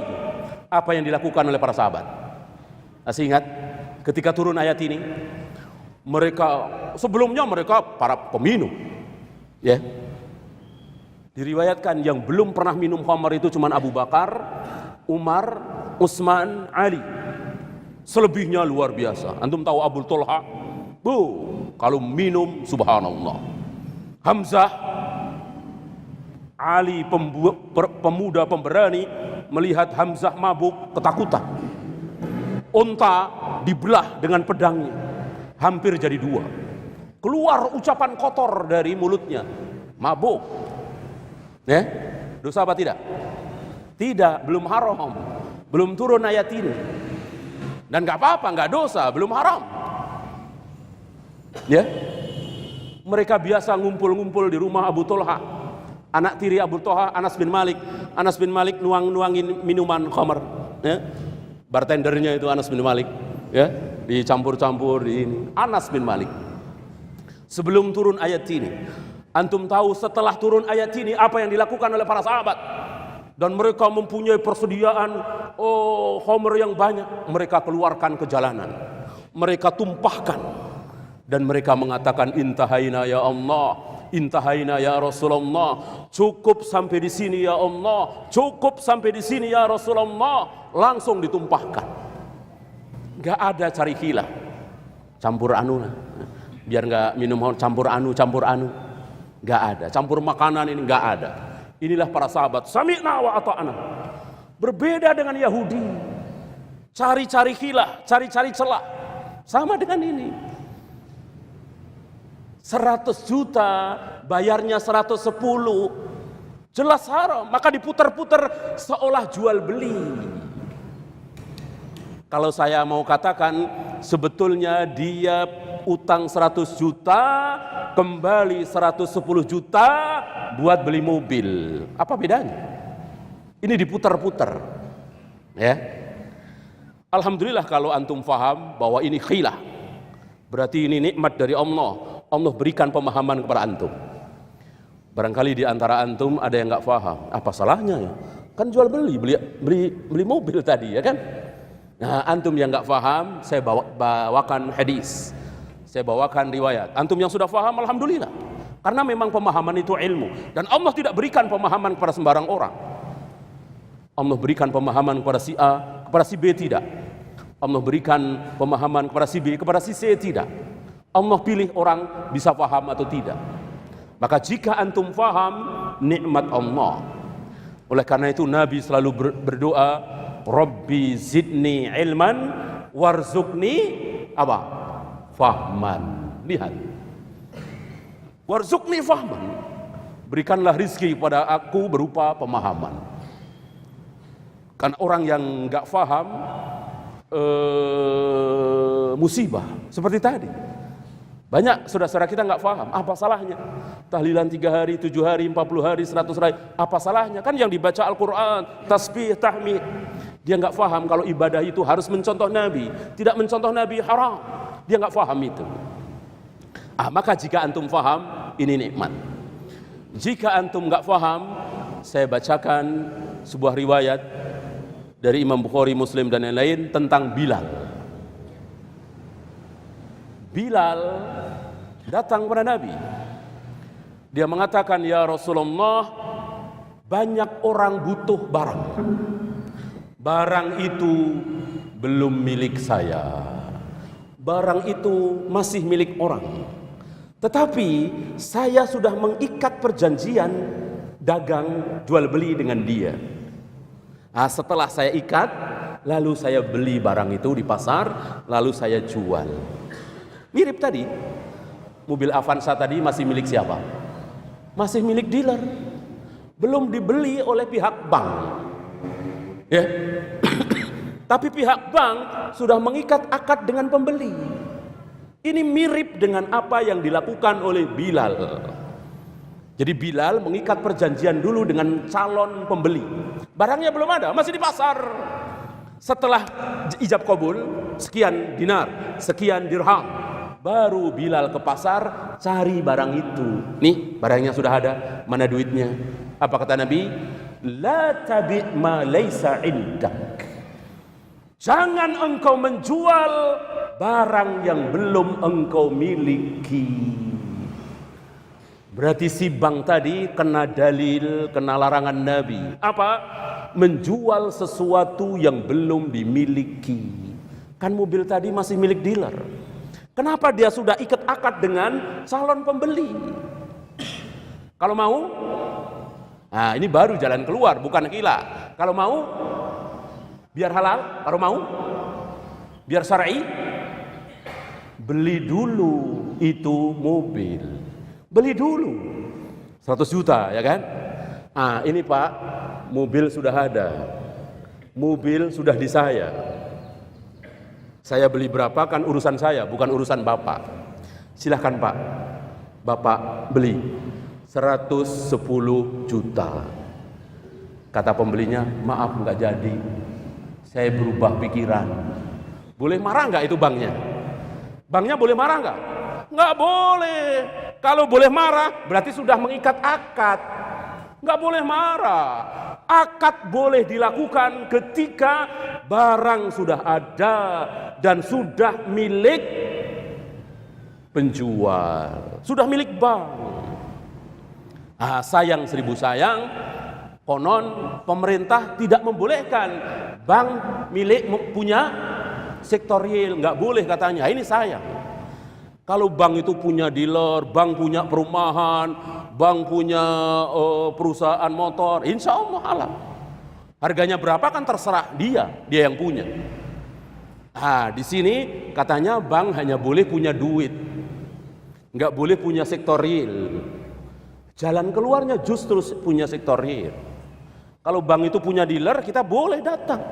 Apa yang dilakukan oleh para sahabat? Masih ingat ketika turun ayat ini? Sebelumnya mereka para peminum, ya. Diriwayatkan yang belum pernah minum khamr itu cuma Abu Bakar, Umar, Utsman, Ali. Selebihnya luar biasa. Antum tahu Abu Talha? Kalau minum subhanallah. Hamzah, Ali pemuda pemberani, melihat Hamzah mabuk ketakutan. Unta dibelah dengan pedangnya, hampir jadi dua. Keluar ucapan kotor dari mulutnya, mabuk. Ya, dosa apa tidak? Tidak, belum haram, belum turun ayat ini. Dan nggak apa-apa, nggak dosa, belum haram. Ya, mereka biasa ngumpul-ngumpul di rumah Abu Talha. Anak tiri Abu Talha, Anas bin Malik. Anas bin Malik nuangin minuman khamr. Ya, bartendernya itu Anas bin Malik. Ya, dicampur-campur di ini. Anas bin Malik. Sebelum turun ayat ini, antum tahu setelah turun ayat ini apa yang dilakukan oleh para sahabat? Dan mereka mempunyai persediaan khamr yang banyak. Mereka keluarkan ke jalanan, mereka tumpahkan, dan mereka mengatakan, intahaina ya Allah, intahaina ya Rasulullah, cukup sampai di sini ya Allah, cukup sampai di sini ya Rasulullah. Langsung ditumpahkan, nggak ada cari hilah, campur anu, biar nggak minum campur anu, nggak ada, campur makanan ini nggak ada. Inilah para sahabat, sami'na wa ata'na. Berbeda dengan Yahudi, cari-cari hilah, cari-cari celah. Sama dengan ini, 100 juta, bayarnya 110, jelas haram, maka diputar-putar seolah jual beli. Kalau saya mau katakan, sebetulnya dia utang 100 juta, kembali 110 juta buat beli mobil. Apa bedanya? Ini diputar-putar. Ya. Alhamdulillah kalau antum faham bahwa ini khilah, berarti ini nikmat dari Allah. Allah berikan pemahaman kepada antum. Barangkali di antara antum ada yang nggak faham. Apa salahnya ya? Kan jual beli mobil tadi, ya kan? Nah, antum yang nggak faham, saya bawakan hadis, saya bawakan riwayat. Antum yang sudah faham, alhamdulillah. Karena memang pemahaman itu ilmu, dan Allah tidak berikan pemahaman kepada sembarang orang. Allah berikan pemahaman kepada si A, kepada si B tidak. Allah berikan pemahaman kepada si B, kepada si C tidak. Allah pilih orang bisa faham atau tidak. Maka jika antum faham, nikmat Allah. Oleh karena itu Nabi selalu berdoa, Rabbi zidni ilman warzuqni apa? Fahman. Lihat, warzuqni fahman, berikanlah rizki kepada aku berupa pemahaman. Kan orang yang nggak faham musibah seperti tadi. Banyak saudara-saudara kita nggak paham, apa salahnya? Tahlilan 3 hari, 7 hari, 40 hari, 100 hari, apa salahnya? Kan yang dibaca Al-Quran, tasbih, tahmid. Dia nggak paham kalau ibadah itu harus mencontoh Nabi, tidak mencontoh Nabi haram. Dia nggak paham itu. Maka jika antum paham, ini nikmat. Jika antum nggak paham, saya bacakan sebuah riwayat dari Imam Bukhari, Muslim dan lain-lain tentang Bilal. Bilal datang kepada Nabi. Dia mengatakan, ya Rasulullah, banyak orang butuh barang. Barang itu belum milik saya. Barang itu masih milik orang. Tetapi saya sudah mengikat perjanjian dagang jual beli dengan dia. Setelah saya ikat, lalu saya beli barang itu di pasar, lalu saya jual. Mirip tadi, mobil Avanza tadi masih milik siapa? Masih milik dealer, belum dibeli oleh pihak bank. Ya, tapi pihak bank sudah mengikat akad dengan pembeli. Ini mirip dengan apa yang dilakukan oleh Bilal. Jadi Bilal mengikat perjanjian dulu dengan calon pembeli. Barangnya belum ada, masih di pasar. Setelah ijab kabul, sekian dinar, sekian dirham, baru Bilal ke pasar cari barang itu. Nih, barangnya sudah ada, mana duitnya? Apa kata Nabi? La tabi' ma laysa indak. Jangan engkau menjual barang yang belum engkau miliki. Berarti si bank tadi kena dalil, kena larangan Nabi. Apa? Menjual sesuatu yang belum dimiliki. Kan mobil tadi masih milik dealer. Kenapa dia sudah ikat akad dengan calon pembeli? Kalau mau, nah ini baru jalan keluar, bukan gila. Kalau mau, biar halal. Kalau mau, biar syar'i, beli dulu itu mobil. Beli dulu 100 juta, ya kan? Ah, ini Pak, mobil sudah ada. Mobil sudah di saya. Saya beli berapa kan urusan saya, bukan urusan Bapak. Silahkan Pak, Bapak beli 110 juta. Kata pembelinya, maaf nggak jadi. Saya berubah pikiran. Boleh marah nggak itu banknya? Banknya boleh marah nggak? Nggak boleh. Kalau boleh marah, berarti sudah mengikat akad. Nggak boleh marah. Akad boleh dilakukan ketika barang sudah ada dan sudah milik penjual, sudah milik bank. Ah, sayang seribu sayang, konon pemerintah tidak membolehkan bank milik punya sektor real, nggak boleh katanya. Ini sayang. Kalau bank itu punya dealer, bank punya perumahan, bank punya perusahaan motor, insya Allah halal. Harganya berapa kan terserah dia yang punya. Ah, di sini katanya bank hanya boleh punya duit, nggak boleh punya sektor real. Jalan keluarnya justru punya sektor real. Kalau bank itu punya dealer, kita boleh datang.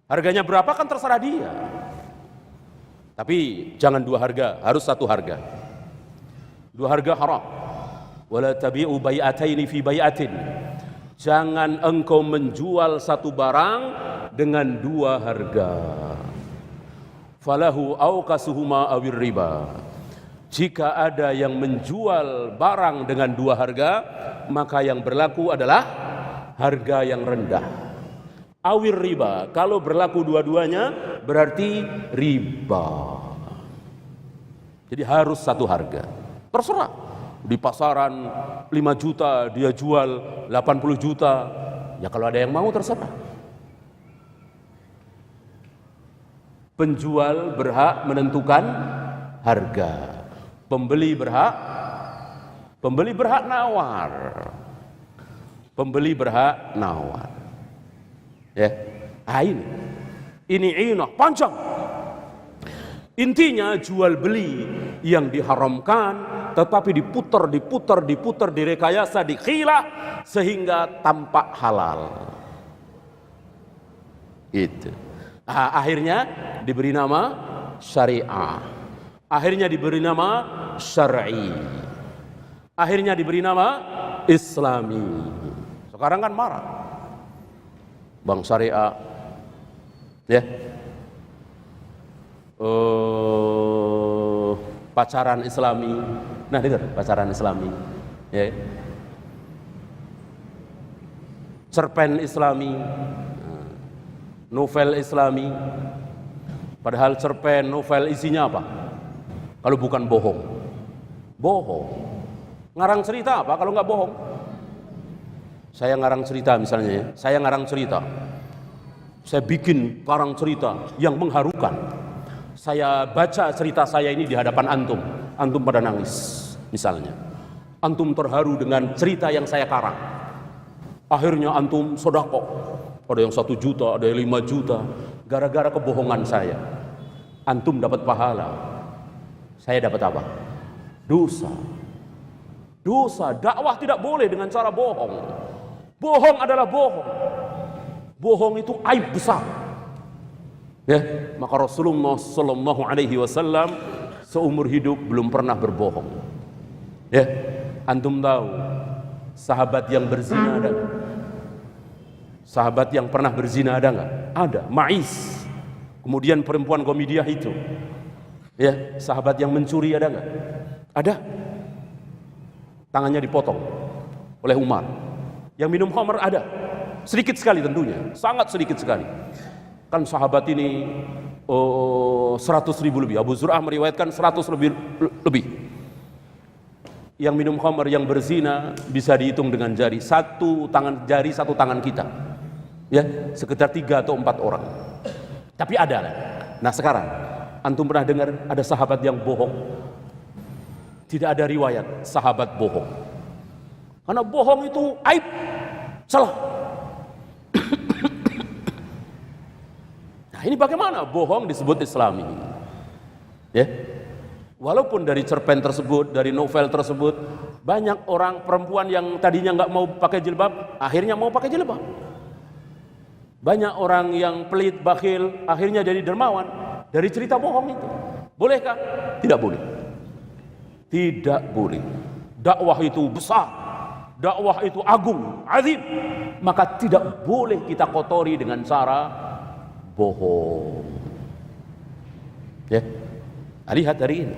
Harganya berapa kan terserah dia. Tapi jangan dua harga, harus satu harga. Dua harga haram. Wala tabi'u bai'ataini fi bai'atin. Jangan engkau menjual satu barang dengan dua harga. Falahu awqasuhuma awir riba. Jika ada yang menjual barang dengan dua harga, maka yang berlaku adalah harga yang rendah. Awir riba, kalau berlaku dua-duanya berarti riba. Jadi harus satu harga. Terserah, di pasaran 5 juta dia jual 80 juta. Ya kalau ada yang mau terserah. Penjual berhak menentukan harga. Pembeli berhak nawar. Pembeli berhak nawar. Ya, ini inah panjang. Intinya jual beli yang diharamkan, tetapi diputar, direkayasa, dikhilah sehingga tampak halal. Itu. Akhirnya diberi nama syariah. Akhirnya diberi nama syar'i. Akhirnya diberi nama islami. Sekarang kan marah. Bank syariah, ya, pacaran islami. Nah, dengar pacaran islami, ya, cerpen islami, novel islami. Padahal cerpen, novel isinya apa? Kalau bukan bohong, bohong. Ngarang cerita apa kalau nggak bohong? Saya ngarang cerita misalnya ya, saya ngarang cerita, saya bikin karang cerita yang mengharukan. Saya baca cerita saya ini di hadapan antum, antum pada nangis misalnya. Antum terharu dengan cerita yang saya karang. Akhirnya antum sedekah, ada yang 1 juta, ada yang 5 juta, gara-gara kebohongan saya. Antum dapat pahala, saya dapat apa? Dosa. Dosa, dakwah tidak boleh dengan cara bohong. Bohong adalah bohong. Bohong itu aib besar. Ya, maka Rasulullah sallallahu alaihi wasallam seumur hidup belum pernah berbohong. Ya, antum tahu sahabat yang berzina ada enggak? Sahabat yang pernah berzina ada enggak? Ada, Ma'is. Kemudian perempuan Qamidiyah itu. Ya, sahabat yang mencuri ada nggak? Ada. Tangannya dipotong oleh Umar. Yang minum khamr ada. Sedikit sekali tentunya, sangat sedikit sekali. Kan sahabat ini 100.000 lebih. Abu Zur'ah meriwayatkan 100 lebih. Yang minum khamr, yang berzina bisa dihitung dengan jari. Satu tangan kita. Ya, sekitar 3 atau 4 orang. Tapi ada lah. Nah sekarang, antum pernah dengar ada sahabat yang bohong? Tidak ada riwayat sahabat bohong. Karena bohong itu aib, salah. Nah ini bagaimana bohong disebut Islami? Ya, walaupun dari cerpen tersebut, dari novel tersebut, banyak orang perempuan yang tadinya nggak mau pakai jilbab, akhirnya mau pakai jilbab. Banyak orang yang pelit, bakhil, akhirnya jadi dermawan dari cerita bohong itu. Bolehkah? Tidak boleh. Tidak boleh. Dakwah itu besar, dakwah itu agung, azim, maka tidak boleh kita kotori dengan cara bohong. Ya, lihat hari ini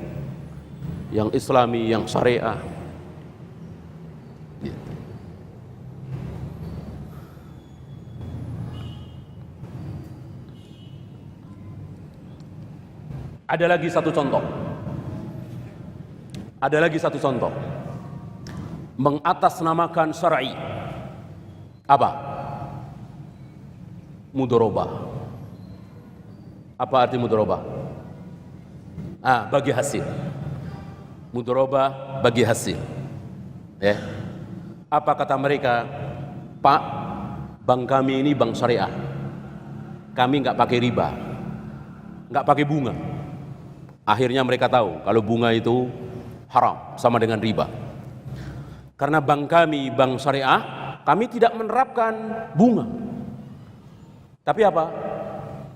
yang Islami, yang syariah. Ya. Ada lagi satu contoh. Ada lagi satu contoh. Mengatasnamakan syar'i. Apa? Mudharabah. Apa arti mudharabah? Bagi hasil. Mudharabah bagi hasil. Ya. Apa kata mereka? Pak, bank kami ini bank syariah. Kami nggak pakai riba, nggak pakai bunga. Akhirnya mereka tahu kalau bunga itu haram, sama dengan riba. Karena bank kami bank syariah, kami tidak menerapkan bunga. Tapi apa?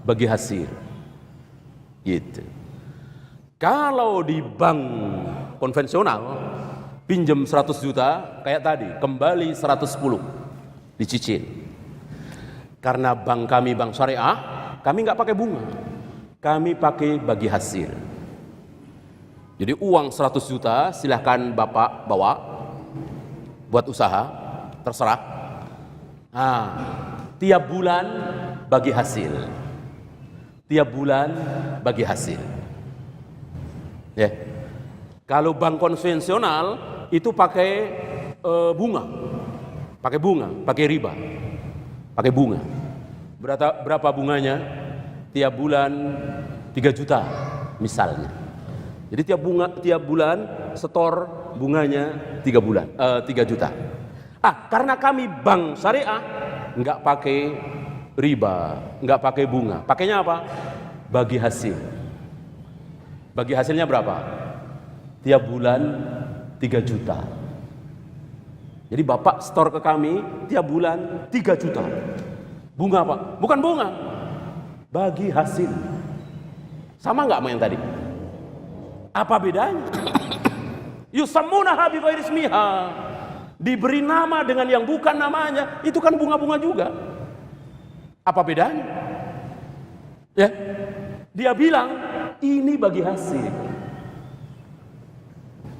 Bagi hasil. Gitu. Kalau di bank konvensional pinjam 100 juta kayak tadi, kembali 110 dicicil. Karena bank kami bank syariah, kami nggak pakai bunga, kami pakai bagi hasil. Jadi uang 100 juta silahkan Bapak bawa buat usaha, terserah. Tiap bulan bagi hasil. Tiap bulan bagi hasil. Ya. Kalau bank konvensional itu pakai bunga. Pakai bunga, pakai riba. Pakai bunga. Berapa bunganya? Tiap bulan 3 juta misalnya. Jadi tiap bulan setor bunganya 3 juta. Karena kami bank syariah nggak pakai riba, nggak pakai bunga. Pakainya apa? Bagi hasil. Bagi hasilnya berapa? Tiap bulan 3 juta. Jadi Bapak store ke kami tiap bulan 3 juta. Bunga apa? Bukan bunga. Bagi hasil. Sama nggak sama yang tadi? Apa bedanya? Yusammunaha bi ghairi ismiha. Diberi nama dengan yang bukan namanya, itu kan bunga-bunga juga. Apa bedanya? Ya. Dia bilang ini bagi hasil.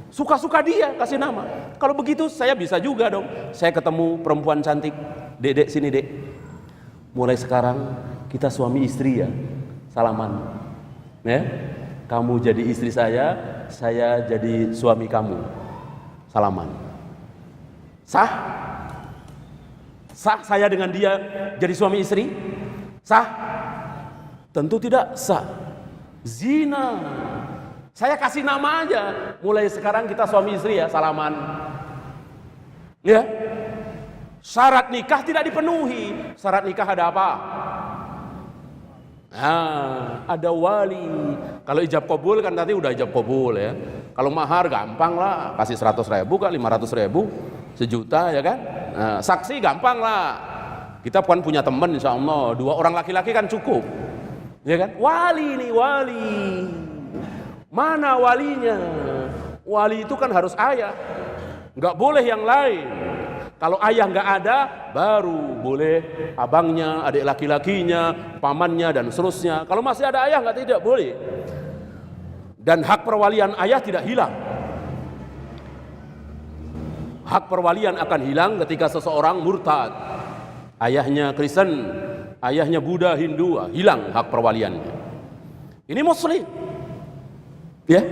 Suka-suka dia kasih nama. Kalau begitu saya bisa juga dong. Saya ketemu perempuan cantik, Dek, sini Dek. Mulai sekarang kita suami istri ya. Salaman. Ya. Kamu jadi istri saya jadi suami kamu. Salaman. Sah? Sah saya dengan dia jadi suami istri? Sah? Tentu tidak sah. Zina. Saya kasih nama aja. Mulai sekarang kita suami istri ya, salaman. Ya. Syarat nikah tidak dipenuhi. Syarat nikah ada apa? Ada wali. Kalau ijab kabul kan tadi udah ijab kabul ya. Kalau mahar gampang lah, kasih 100.000 kah 500.000, 1 juta ya kan. Saksi gampang lah. Kita kan punya teman insya Allah 2 orang laki-laki kan cukup, ya kan. Wali nih wali. Mana walinya? Wali itu kan harus ayah, nggak boleh yang lain. Kalau ayah nggak ada, baru boleh abangnya, adik laki-lakinya, pamannya dan seterusnya. Kalau masih ada ayah tidak boleh. Dan hak perwalian ayah tidak hilang. Hak perwalian akan hilang ketika seseorang murtad. Ayahnya Kristen, ayahnya Buddha, Hindu, hilang hak perwaliannya. Ini muslim. Ya.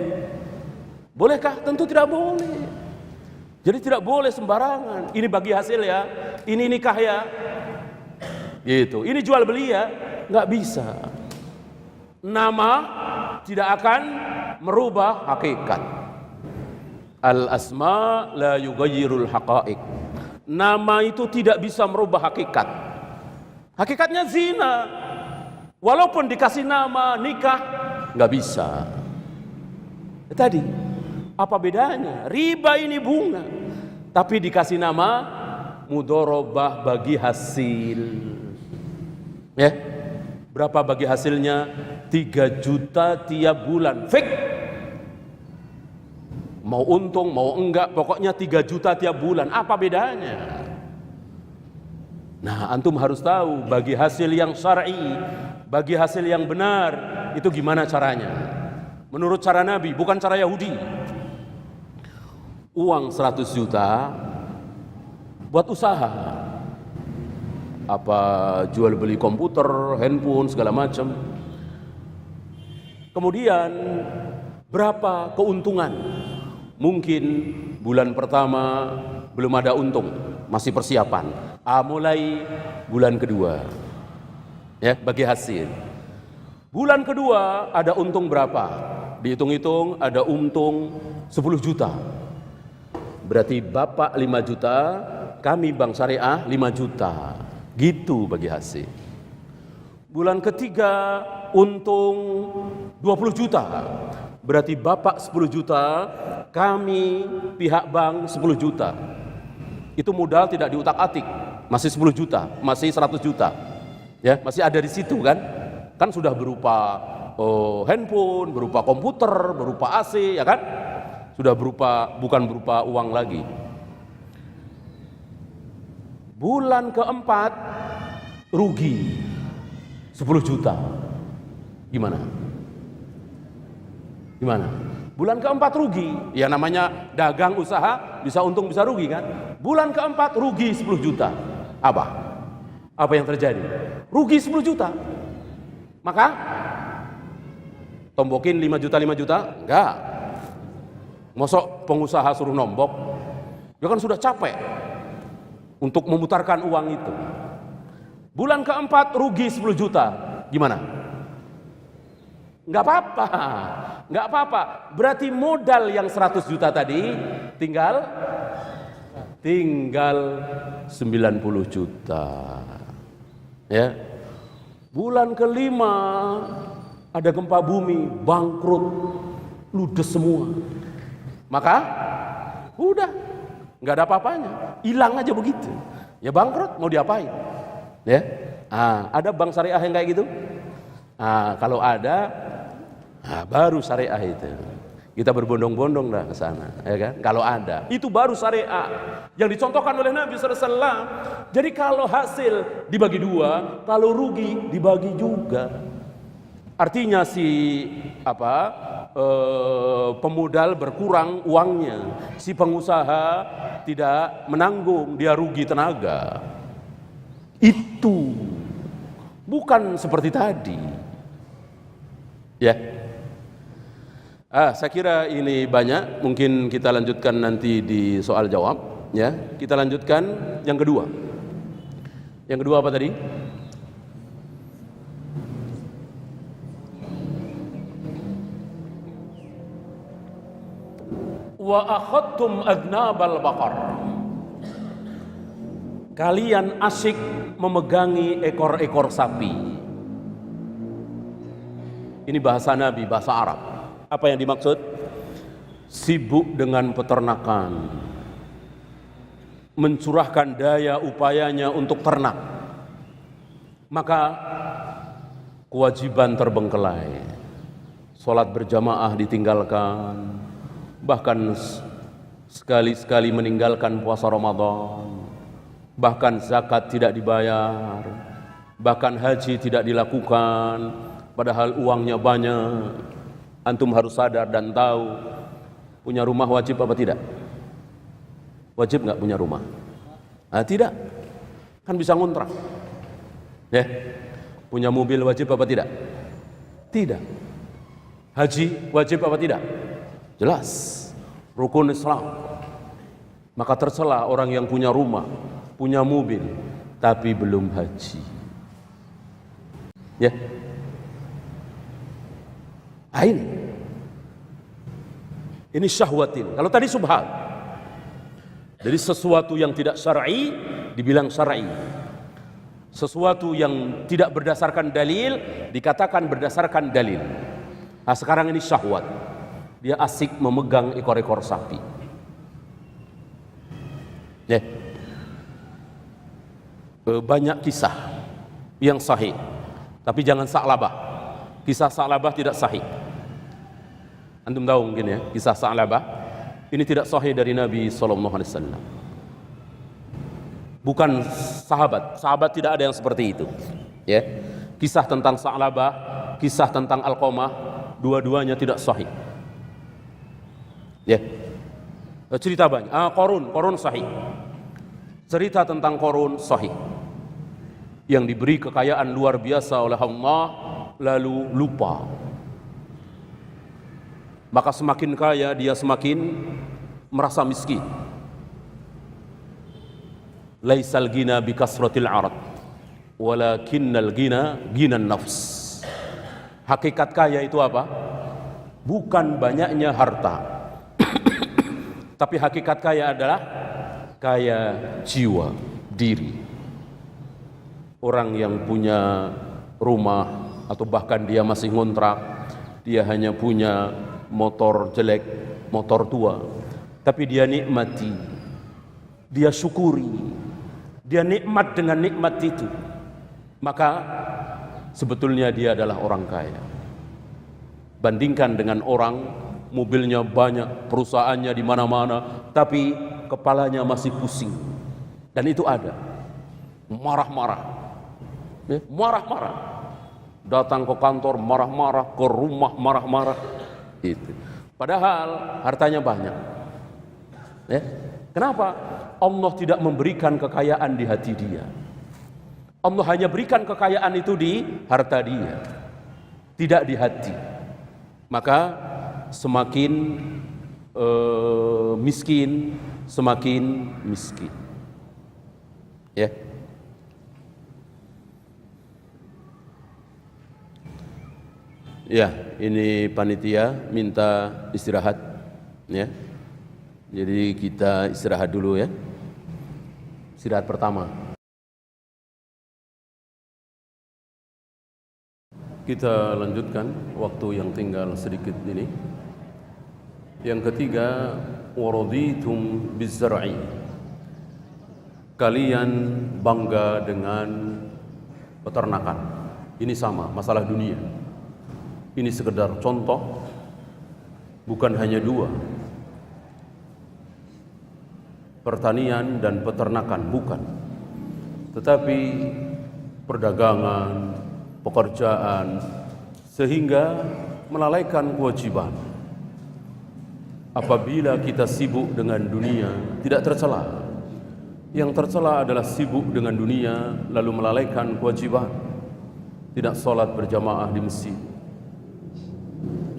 Bolehkah? Tentu tidak boleh. Jadi tidak boleh sembarangan. Ini bagi hasil ya. Ini nikah ya. Gitu. Ini jual beli ya. Nggak bisa. Nama tidak akan merubah hakikat. Al-asma la yughayyirul haqa'iq. Nama itu tidak bisa merubah hakikat. Hakikatnya zina. Walaupun dikasih nama nikah, nggak bisa. Tadi, apa bedanya? Riba ini bunga, tapi dikasih nama mudorobah bagi hasil. Ya, berapa bagi hasilnya? 3 juta tiap bulan. Fix. Mau untung, mau enggak, pokoknya 3 juta tiap bulan. Apa bedanya? Nah, antum harus tahu bagi hasil yang syar'i, bagi hasil yang benar, itu gimana caranya? Menurut cara Nabi, bukan cara Yahudi. Uang 100 juta buat usaha. Apa jual beli komputer, handphone, segala macam. Kemudian berapa keuntungan? Mungkin bulan pertama belum ada untung, masih persiapan. Mulai bulan kedua, ya bagi hasil. Bulan kedua ada untung berapa? Dihitung-hitung ada untung 10 juta. Berarti Bapak 5 juta, kami Bank Syariah 5 juta. Gitu bagi hasil. Bulan ketiga untung 20 juta. Berarti Bapak 10 juta, kami pihak bank 10 juta. Itu modal tidak diutak-atik, masih 10 juta, masih 100 juta. Ya, masih ada di situ kan? Kan sudah berupa handphone, berupa komputer, berupa AC, ya kan? Sudah berupa, bukan berupa uang lagi. Bulan keempat rugi 10 juta. Gimana? Gimana? Bulan keempat rugi, ya namanya dagang usaha, bisa untung bisa rugi kan? Bulan keempat rugi 10 juta. Apa? Apa yang terjadi? Rugi 10 juta. Maka tombokin 5 juta 5 juta? Enggak. Mosok pengusaha suruh nombok? Dia kan sudah capek untuk memutarkan uang itu. Bulan keempat rugi 10 juta. Gimana? Enggak apa-apa. Enggak apa-apa. Berarti modal yang 100 juta tadi tinggal 90 juta. Ya. Bulan kelima ada gempa bumi, bangkrut, ludes semua. Maka udah nggak ada apa-apanya, hilang aja begitu. Ya bangkrut, mau diapain? Ya, ada bank syariah yang kayak gitu? Kalau ada, baru syariah itu. Kita berbondong-bondong dah ke sana, ya kan? Kalau ada, itu baru syariah yang dicontohkan oleh Nabi SAW. Jadi kalau hasil dibagi dua, kalau rugi dibagi juga. Artinya pemodal berkurang uangnya, si pengusaha tidak menanggung, dia rugi tenaga. Itu bukan seperti tadi. Ya. Saya kira ini banyak, mungkin kita lanjutkan nanti di soal jawab, ya. Kita lanjutkan yang kedua. Yang kedua apa tadi? Wa akhadtum adnabal baqar. Kalian asyik memegangi ekor-ekor sapi. Ini bahasa Nabi, bahasa Arab. Apa yang dimaksud? Sibuk dengan peternakan, mencurahkan daya upayanya untuk ternak, maka kewajiban terbengkelai. Sholat berjamaah ditinggalkan, bahkan sekali-sekali meninggalkan puasa Ramadan, bahkan zakat tidak dibayar, bahkan haji tidak dilakukan, padahal uangnya banyak. Antum harus sadar dan tahu, punya rumah wajib apa tidak? Wajib nggak punya rumah? Ah, tidak, kan bisa ngontrak. Ya, punya mobil wajib apa tidak? Tidak. Haji wajib apa tidak? Jelas, rukun Islam. Maka tercela orang yang punya rumah, punya mobil, tapi belum haji. Ya, ini syahwatin. Kalau tadi subhat, jadi sesuatu yang tidak syar'i dibilang syar'i. Sesuatu yang tidak berdasarkan dalil dikatakan berdasarkan dalil. Nah, sekarang ini syahwat. Dia asik memegang ekor-ekor sapi. Ya. Banyak kisah yang sahih, tapi jangan Sa'labah. Kisah Sa'labah tidak sahih. Antum tahu mungkin ya, kisah Sa'labah ini tidak sahih dari Nabi SAW. Bukan sahabat tidak ada yang seperti itu. Ya, kisah tentang Sa'labah, kisah tentang Alqamah, dua-duanya tidak sahih. Ya, cerita banyak. Qarun sahih. Cerita tentang Qarun sahih. Yang diberi kekayaan luar biasa oleh Allah, lalu lupa. Maka semakin kaya dia semakin merasa miskin. Laisal ghina bi kasratil arad, walakinnal ghina ghinan nafs. Hakikat kaya itu apa? Bukan banyaknya harta. Tapi hakikat kaya adalah kaya jiwa, diri. Orang yang punya rumah atau bahkan dia masih ngontrak, dia hanya punya motor jelek, motor tua, tapi dia nikmati, dia syukuri, dia nikmat dengan nikmat itu, maka sebetulnya dia adalah orang kaya. Bandingkan dengan orang mobilnya banyak, perusahaannya di mana-mana, tapi kepalanya masih pusing. Dan itu ada. Marah-marah. Ya, marah-marah. Datang ke kantor marah-marah, ke rumah marah-marah. Itu. Padahal hartanya banyak. Ya. Kenapa? Allah tidak memberikan kekayaan di hati dia. Allah hanya berikan kekayaan itu di harta dia, tidak di hati. Maka semakin miskin, semakin miskin. Ya. Ya, ini panitia minta istirahat, ya. Jadi kita istirahat dulu ya. Istirahat pertama. Kita lanjutkan waktu yang tinggal sedikit ini. Yang ketiga, waraditum bizzar'i. Kalian bangga dengan peternakan. Ini sama, masalah dunia. Ini sekedar contoh, bukan hanya dua. Pertanian dan peternakan, bukan. Tetapi perdagangan, pekerjaan, sehingga melalaikan kewajiban. Apabila kita sibuk dengan dunia, tidak tercela. Yang tercela adalah sibuk dengan dunia, lalu melalaikan kewajiban. Tidak sholat berjamaah di masjid,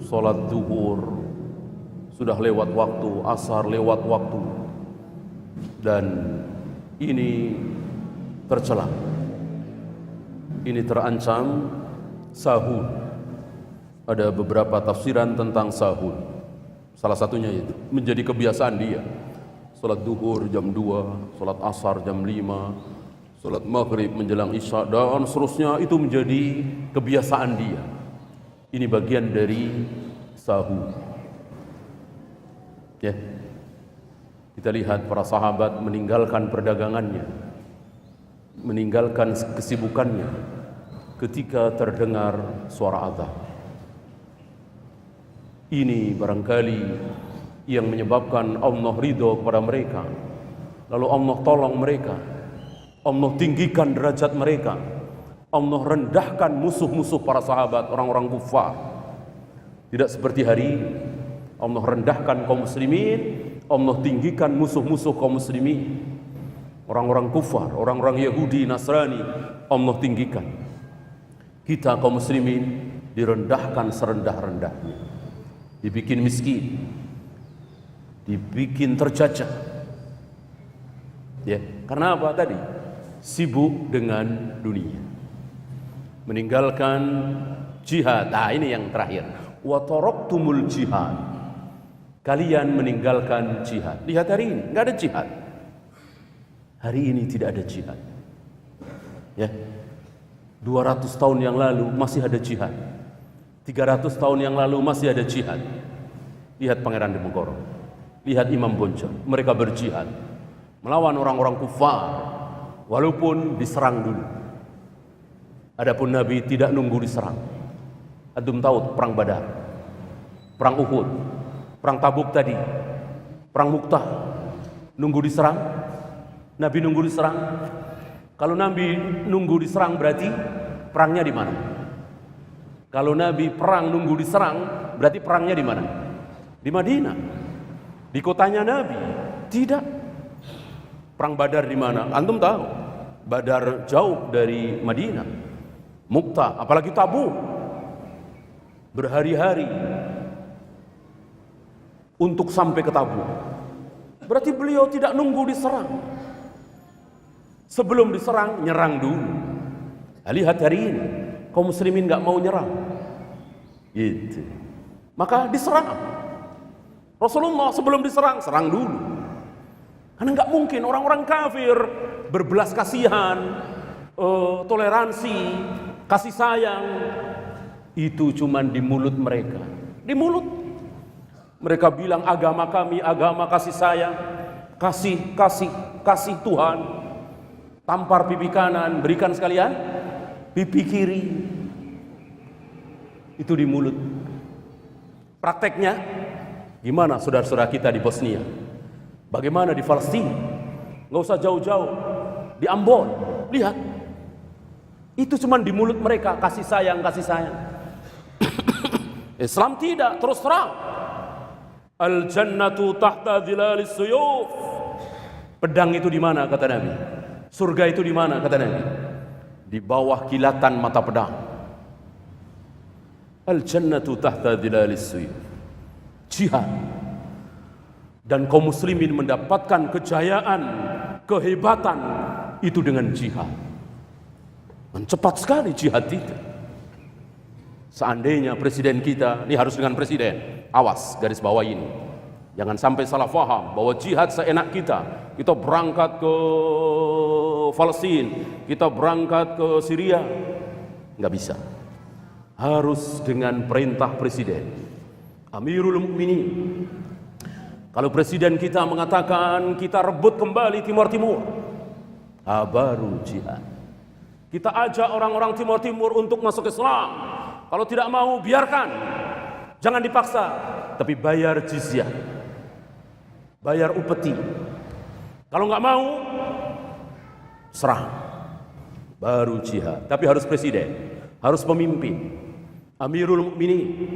sholat zuhur sudah lewat waktu, asar lewat waktu, dan ini tercela. Ini terancam sahur. Ada beberapa tafsiran tentang sahur. Salah satunya itu menjadi kebiasaan dia. Salat duhur jam 2, salat asar jam 5, salat maghrib menjelang isya, dan seterusnya, itu menjadi kebiasaan dia. Ini bagian dari sahur. Ya. Kita lihat para sahabat meninggalkan perdagangannya, meninggalkan kesibukannya ketika terdengar suara azan. Ini barangkali yang menyebabkan Allah ridho kepada mereka. Lalu Allah tolong mereka, Allah tinggikan derajat mereka, Allah rendahkan musuh-musuh para sahabat, orang-orang kufar. Tidak seperti hari ini. Allah rendahkan kaum muslimin, Allah tinggikan musuh-musuh kaum muslimin. Orang-orang kufar, orang-orang Yahudi, Nasrani, Allah tinggikan. Kita kaum muslimin direndahkan serendah-rendahnya. Dibikin miskin, dibikin terjajah. Ya, karena apa tadi? Sibuk dengan dunia. Meninggalkan jihad. Nah, ini yang terakhir. Wa taraktumul jihad. Kalian meninggalkan jihad. Lihat hari ini, enggak ada jihad. Hari ini tidak ada jihad. Ya. 200 tahun yang lalu masih ada jihad. 300 tahun yang lalu masih ada jihad. Lihat Pangeran Diponegoro. Lihat Imam Bonjol. Mereka berjihad melawan orang-orang kufar walaupun diserang dulu. Adapun Nabi tidak nunggu diserang. Antum tahu perang Badar, perang Uhud, perang Tabuk tadi, perang Mu'tah, nunggu diserang? Nabi nunggu diserang? Kalau Nabi nunggu diserang berarti perangnya di mana? Kalau Nabi perang nunggu diserang berarti perangnya di mana? Di Madinah, di kotanya Nabi. Tidak. Perang Badar di mana? Antum tahu, Badar jauh dari Madinah. Mu'tah, apalagi Tabuk, berhari-hari untuk sampai ke Tabuk. Berarti beliau tidak nunggu diserang. Sebelum diserang, nyerang dulu. Nah, lihat hari ini, kaum muslimin nggak mau nyerang. Gitu. Maka diserang. Rasulullah sebelum diserang, serang dulu. Karena nggak mungkin orang-orang kafir berbelas kasihan, toleransi, kasih sayang. Itu cuman di mulut mereka. Di mulut. Mereka bilang agama kami, agama kasih sayang. Kasih Tuhan. Tampar pipi kanan, berikan sekalian pipi kiri. Itu di mulut. Prakteknya gimana saudara-saudara kita di Bosnia? Bagaimana di Palestina? Nggak usah jauh-jauh. Di Ambon, lihat. Itu cuma di mulut mereka, kasih sayang, kasih sayang. Islam tidak, terus terang. Al-jannatu tahta dhilalis suyuf. Pedang itu di mana kata Nabi? Surga itu di mana kata Nabi? Di bawah kilatan mata pedang. Al-jannatu tahta dhilalis suyuf. Jihad. Dan kaum muslimin mendapatkan kejayaan, kehebatan itu dengan jihad. Dan cepat sekali jihad itu. Seandainya presiden kita, ini harus dengan presiden, awas garis bawah ini. Jangan sampai salah faham bahwa jihad seenak kita. Kita berangkat ke Palestina, kita berangkat ke Syria. Nggak bisa. Harus dengan perintah presiden. Amirul Mukminin. Kalau presiden kita mengatakan kita rebut kembali Timur Timur, baru jihad. Kita ajak orang-orang Timur Timur untuk masuk Islam. Kalau tidak mau, biarkan. Jangan dipaksa. Tapi bayar jizyah. Bayar upeti. Kalau nggak mau, serang. Baru jihad. Tapi harus presiden. Harus pemimpin. Amirul Mukminin.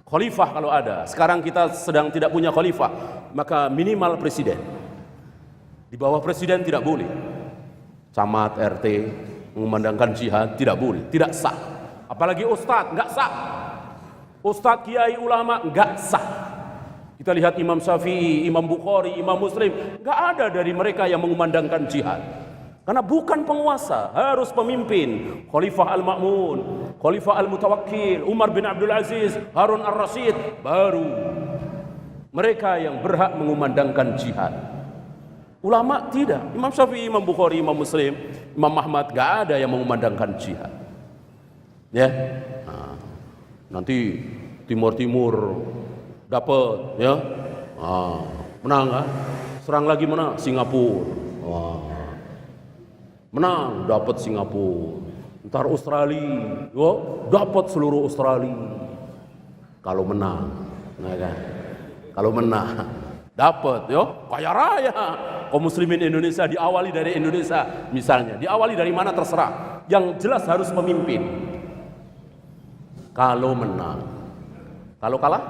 Khalifah kalau ada. Sekarang kita sedang tidak punya khalifah. Maka minimal presiden. Di bawah presiden tidak boleh. Camat, RT, mengumandangkan jihad, tidak boleh. Tidak sah. Apalagi ustadz, nggak sah. Ustadz, kiai, ulama, nggak sah. Kita lihat Imam Syafi'i, Imam Bukhari, Imam Muslim, nggak ada dari mereka yang mengumandangkan jihad. Karena bukan penguasa, harus pemimpin. Khalifah Al-Ma'mun, Khalifah Al-Mutawakkil, Umar bin Abdul Aziz, Harun Ar-Rasyid, baru mereka yang berhak mengumandangkan jihad. Ulama tidak. Imam Syafi'i, Imam Bukhari, Imam Muslim, Imam Ahmad, nggak ada yang mengumandangkan jihad. Ya, nah, nanti Timur dapat, ya, menang kan? Serang lagi mana? Singapura. Menang, dapat Singapura. Ntar Australia, dapat seluruh Australia. Kalau menang, nah kan? Kalau menang, dapat, kaya raya. Kaum muslimin Indonesia diawali dari Indonesia, misalnya, diawali dari mana terserah. Yang jelas harus memimpin. Kalau menang, Kalau kalah?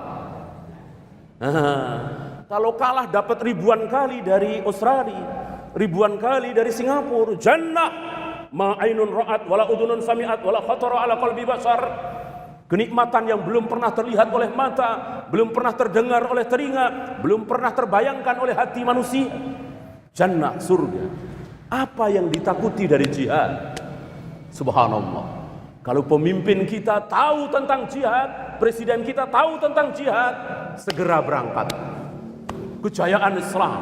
Kalau kalah dapat ribuan kali dari Australia, ribuan kali dari Singapura. Jannah ma ainun ra'at wala udunun sami'at wala khatara ala qalbi bashar. Kenikmatan yang belum pernah terlihat oleh mata, belum pernah terdengar oleh telinga, belum pernah terbayangkan oleh hati manusia. Jannah, surga. Apa yang ditakuti dari jihad? Subhanallah. Kalau pemimpin kita tahu tentang jihad, presiden kita tahu tentang jihad, segera berangkat. Kejayaan Islam,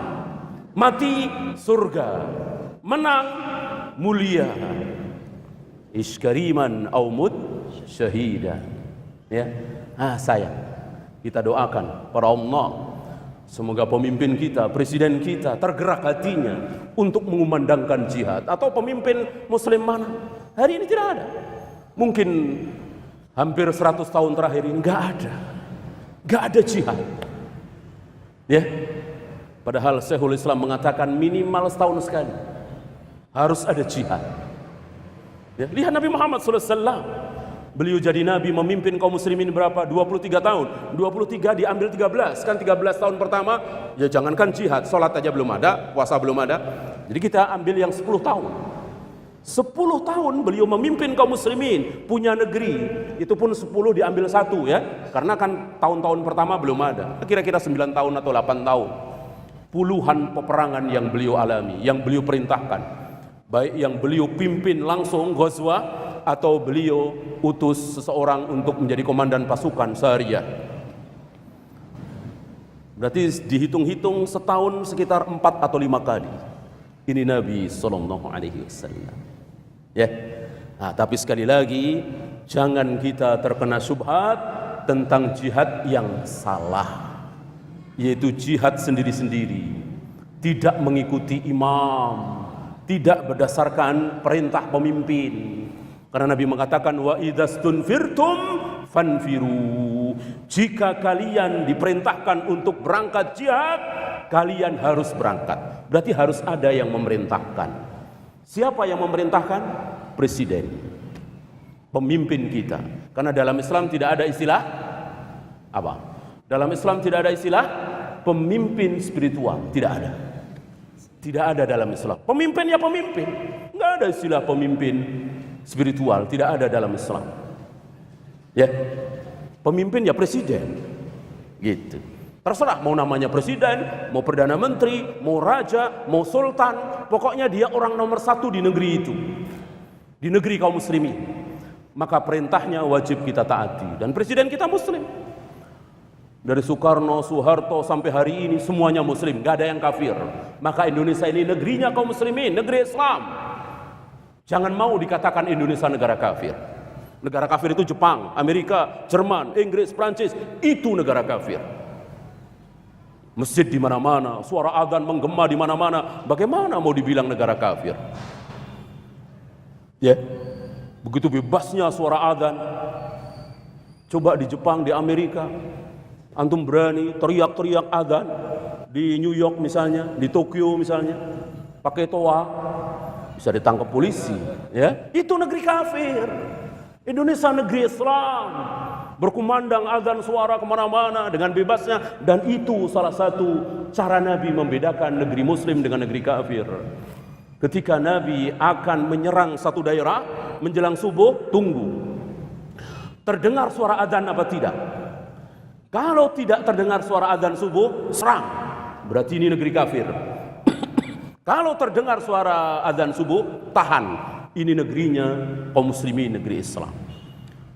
mati surga, menang mulia. Iskariman aumud syahidan. Ya, sayang. Kita doakan para Allah, semoga pemimpin kita, presiden kita tergerak hatinya untuk mengumandangkan jihad. Atau pemimpin muslim mana? Hari ini tidak ada. Mungkin hampir 100 tahun terakhir ini nggak ada jihad. Ya, padahal Syekhul Islam mengatakan minimal setahun sekali harus ada jihad. Ya, lihat Nabi Muhammad SAW. Beliau jadi nabi memimpin kaum muslimin berapa? 23 tahun. 23 diambil 13. Kan 13 tahun pertama, ya jangankan jihad, sholat aja belum ada, puasa belum ada. Jadi kita ambil yang 10 tahun. 10 tahun beliau memimpin kaum muslimin, punya negeri. Itu pun 10 diambil 1 ya. Karena kan tahun-tahun pertama belum ada. Kira-kira 9 tahun atau 8 tahun. Puluhan peperangan yang beliau alami, yang beliau perintahkan. Baik yang beliau pimpin langsung ghazwah, atau beliau utus seseorang untuk menjadi komandan pasukan syariah. Berarti dihitung-hitung setahun sekitar 4 atau 5 kali. Ini Nabi sallallahu alaihi wasallam. Ya. Nah, tapi sekali lagi jangan kita terkena syubhat tentang jihad yang salah, yaitu jihad sendiri-sendiri, tidak mengikuti imam, tidak berdasarkan perintah pemimpin. Karena Nabi mengatakan wa idzastunfirtum fanfiru. Jika kalian diperintahkan untuk berangkat jihad, kalian harus berangkat. Berarti harus ada yang memerintahkan. Siapa yang memerintahkan? Presiden, pemimpin kita. Karena dalam Islam tidak ada istilah apa? Dalam Islam tidak ada istilah pemimpin spiritual, tidak ada. Tidak ada dalam Islam. Pemimpin ya pemimpin. Enggak ada istilah pemimpin spiritual, tidak ada dalam Islam. Ya, pemimpin ya presiden, gitu. Terserah mau namanya presiden, mau perdana menteri, mau raja, mau sultan, pokoknya dia orang nomor 1 di negeri itu, di negeri kaum muslimin. Maka perintahnya wajib kita taati. Dan presiden kita muslim. Dari Soekarno, Soeharto sampai hari ini semuanya muslim, gak ada yang kafir. Maka Indonesia ini negerinya kaum muslimin, negeri Islam. Jangan mau dikatakan Indonesia negara kafir. Negara kafir itu Jepang, Amerika, Jerman, Inggris, Prancis, itu negara kafir. Masjid di mana-mana, suara adzan menggema di mana-mana. Bagaimana mau dibilang negara kafir? Ya, begitu bebasnya suara adzan. Coba di Jepang, di Amerika, antum berani teriak-teriak adzan di New York misalnya, di Tokyo misalnya, pakai toa, bisa ditangkap polisi, ya. Itu negeri kafir. Indonesia negeri Islam, berkumandang azan suara kemana-mana dengan bebasnya, dan itu salah satu cara Nabi membedakan negeri Muslim dengan negeri kafir. Ketika Nabi akan menyerang satu daerah menjelang subuh, tunggu. Terdengar suara azan apa tidak? Kalau tidak terdengar suara azan subuh, serang. Berarti ini negeri kafir. Kalau terdengar suara azan subuh, tahan. Ini negerinya kaum muslimin, negeri Islam.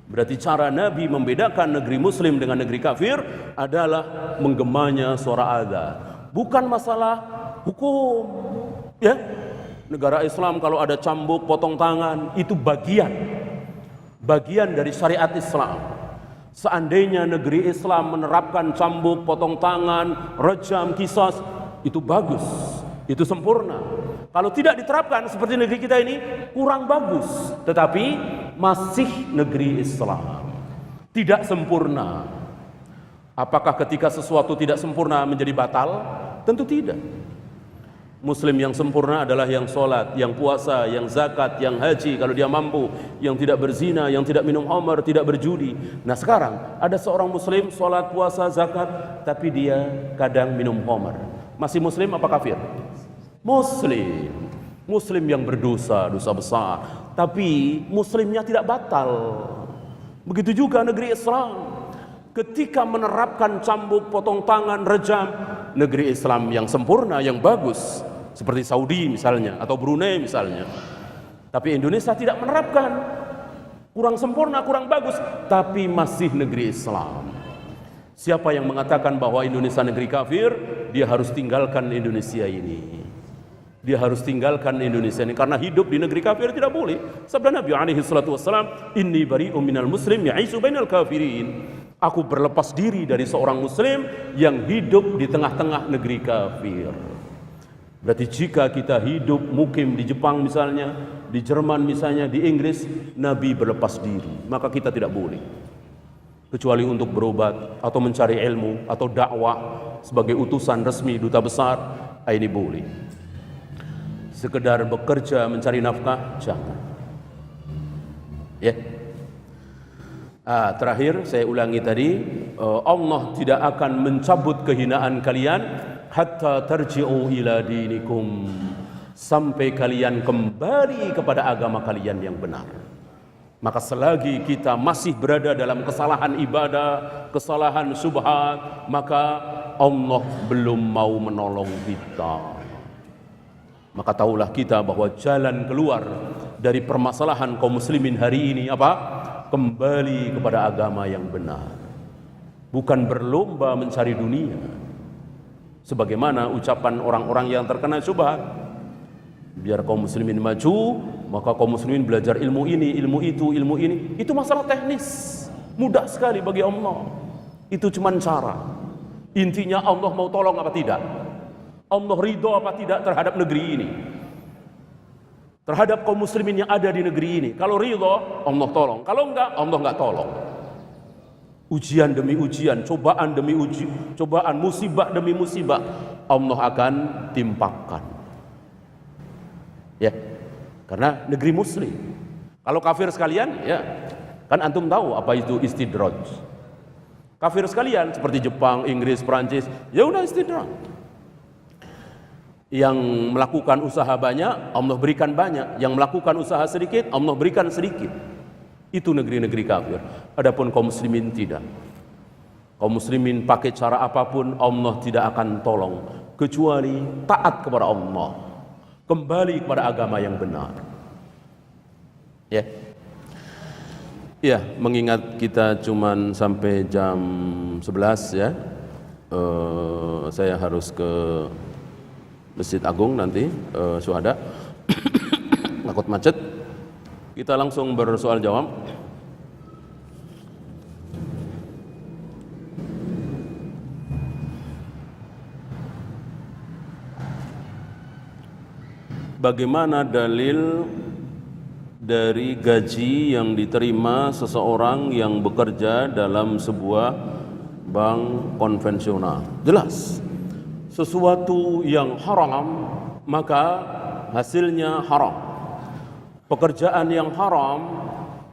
Berarti cara Nabi membedakan negeri muslim dengan negeri kafir adalah menggemanya suara azan. Bukan masalah hukum. Ya, negara Islam kalau ada cambuk, potong tangan, itu bagian dari syariat Islam. Seandainya negeri Islam menerapkan cambuk, potong tangan, rejam, qisas, itu bagus. Itu sempurna. Kalau tidak diterapkan seperti negeri kita ini, kurang bagus. Tetapi masih negeri Islam, tidak sempurna. Apakah ketika sesuatu tidak sempurna menjadi batal? Tentu tidak. Muslim yang sempurna adalah yang sholat, yang puasa, yang zakat, yang haji kalau dia mampu, yang tidak berzina, yang tidak minum khamar, tidak berjudi. Nah sekarang ada seorang muslim sholat, puasa, zakat, tapi dia kadang minum khamar. Masih muslim apa kafir? Muslim. Muslim yang berdosa, dosa besar, tapi muslimnya tidak batal. Begitu juga negeri Islam. Ketika menerapkan cambuk, potong tangan, rejam, negeri Islam yang sempurna, yang bagus, seperti Saudi misalnya, atau Brunei misalnya. Tapi Indonesia tidak menerapkan, kurang sempurna, kurang bagus, tapi masih negeri Islam. Siapa yang mengatakan bahwa Indonesia negeri kafir, dia harus tinggalkan Indonesia ini. Dia harus tinggalkan Indonesia ini, karena hidup di negeri kafir tidak boleh. Sabda Nabi alaihi salatu wassalam, inni bari'um minal muslim ya'isu bainal kafirin. Aku berlepas diri dari seorang muslim yang hidup di tengah-tengah negeri kafir. Berarti jika kita hidup mukim di Jepang misalnya, di Jerman misalnya, di Inggris, Nabi berlepas diri, maka kita tidak boleh. Kecuali untuk berobat atau mencari ilmu atau dakwah sebagai utusan resmi duta besar, ini boleh. Sekedar bekerja mencari nafkah, jangan. Ya. Terakhir saya ulangi tadi, Allah tidak akan mencabut kehinaan kalian hatta tarji'u ila dinikum, sampai kalian kembali kepada agama kalian yang benar. Maka selagi kita masih berada dalam kesalahan ibadah, kesalahan syubhat, maka Allah belum mau menolong kita. Maka tahulah kita bahwa jalan keluar dari permasalahan kaum muslimin hari ini apa? Kembali kepada agama yang benar. Bukan berlomba mencari dunia. Sebagaimana ucapan orang-orang yang terkena syubhat. Biar kaum muslimin maju, maka kaum muslimin belajar ilmu ini, ilmu itu, ilmu ini. Itu masalah teknis. Mudah sekali bagi Allah. Itu cuma cara. Intinya Allah mau tolong apa tidak? Allah ridho apa tidak terhadap negeri ini, terhadap kaum muslimin yang ada di negeri ini. Kalau ridho, Allah tolong. Kalau enggak, Allah enggak tolong. Ujian demi ujian, cobaan demi cobaan, musibah demi musibah, Allah akan timpakan. Ya, karena negeri muslim. Kalau kafir sekalian, ya kan antum tahu apa itu istidraj. Kafir sekalian seperti Jepang, Inggris, Perancis, ya udah istidraj. Yang melakukan usaha banyak, Allah berikan banyak. Yang melakukan usaha sedikit, Allah berikan sedikit. Itu negeri-negeri kafir. Adapun kaum muslimin tidak. Kaum muslimin pakai cara apapun, Allah tidak akan tolong, kecuali taat kepada Allah, kembali kepada agama yang benar. Ya. Ya, mengingat kita cuman sampai jam 11 ya. Saya harus ke Masjid Agung nanti, syuhada. Takut macet. Kita langsung bersoal jawab. Bagaimana dalil dari gaji yang diterima seseorang yang bekerja dalam sebuah bank konvensional? Jelas. Sesuatu yang haram, maka hasilnya haram. Pekerjaan yang haram,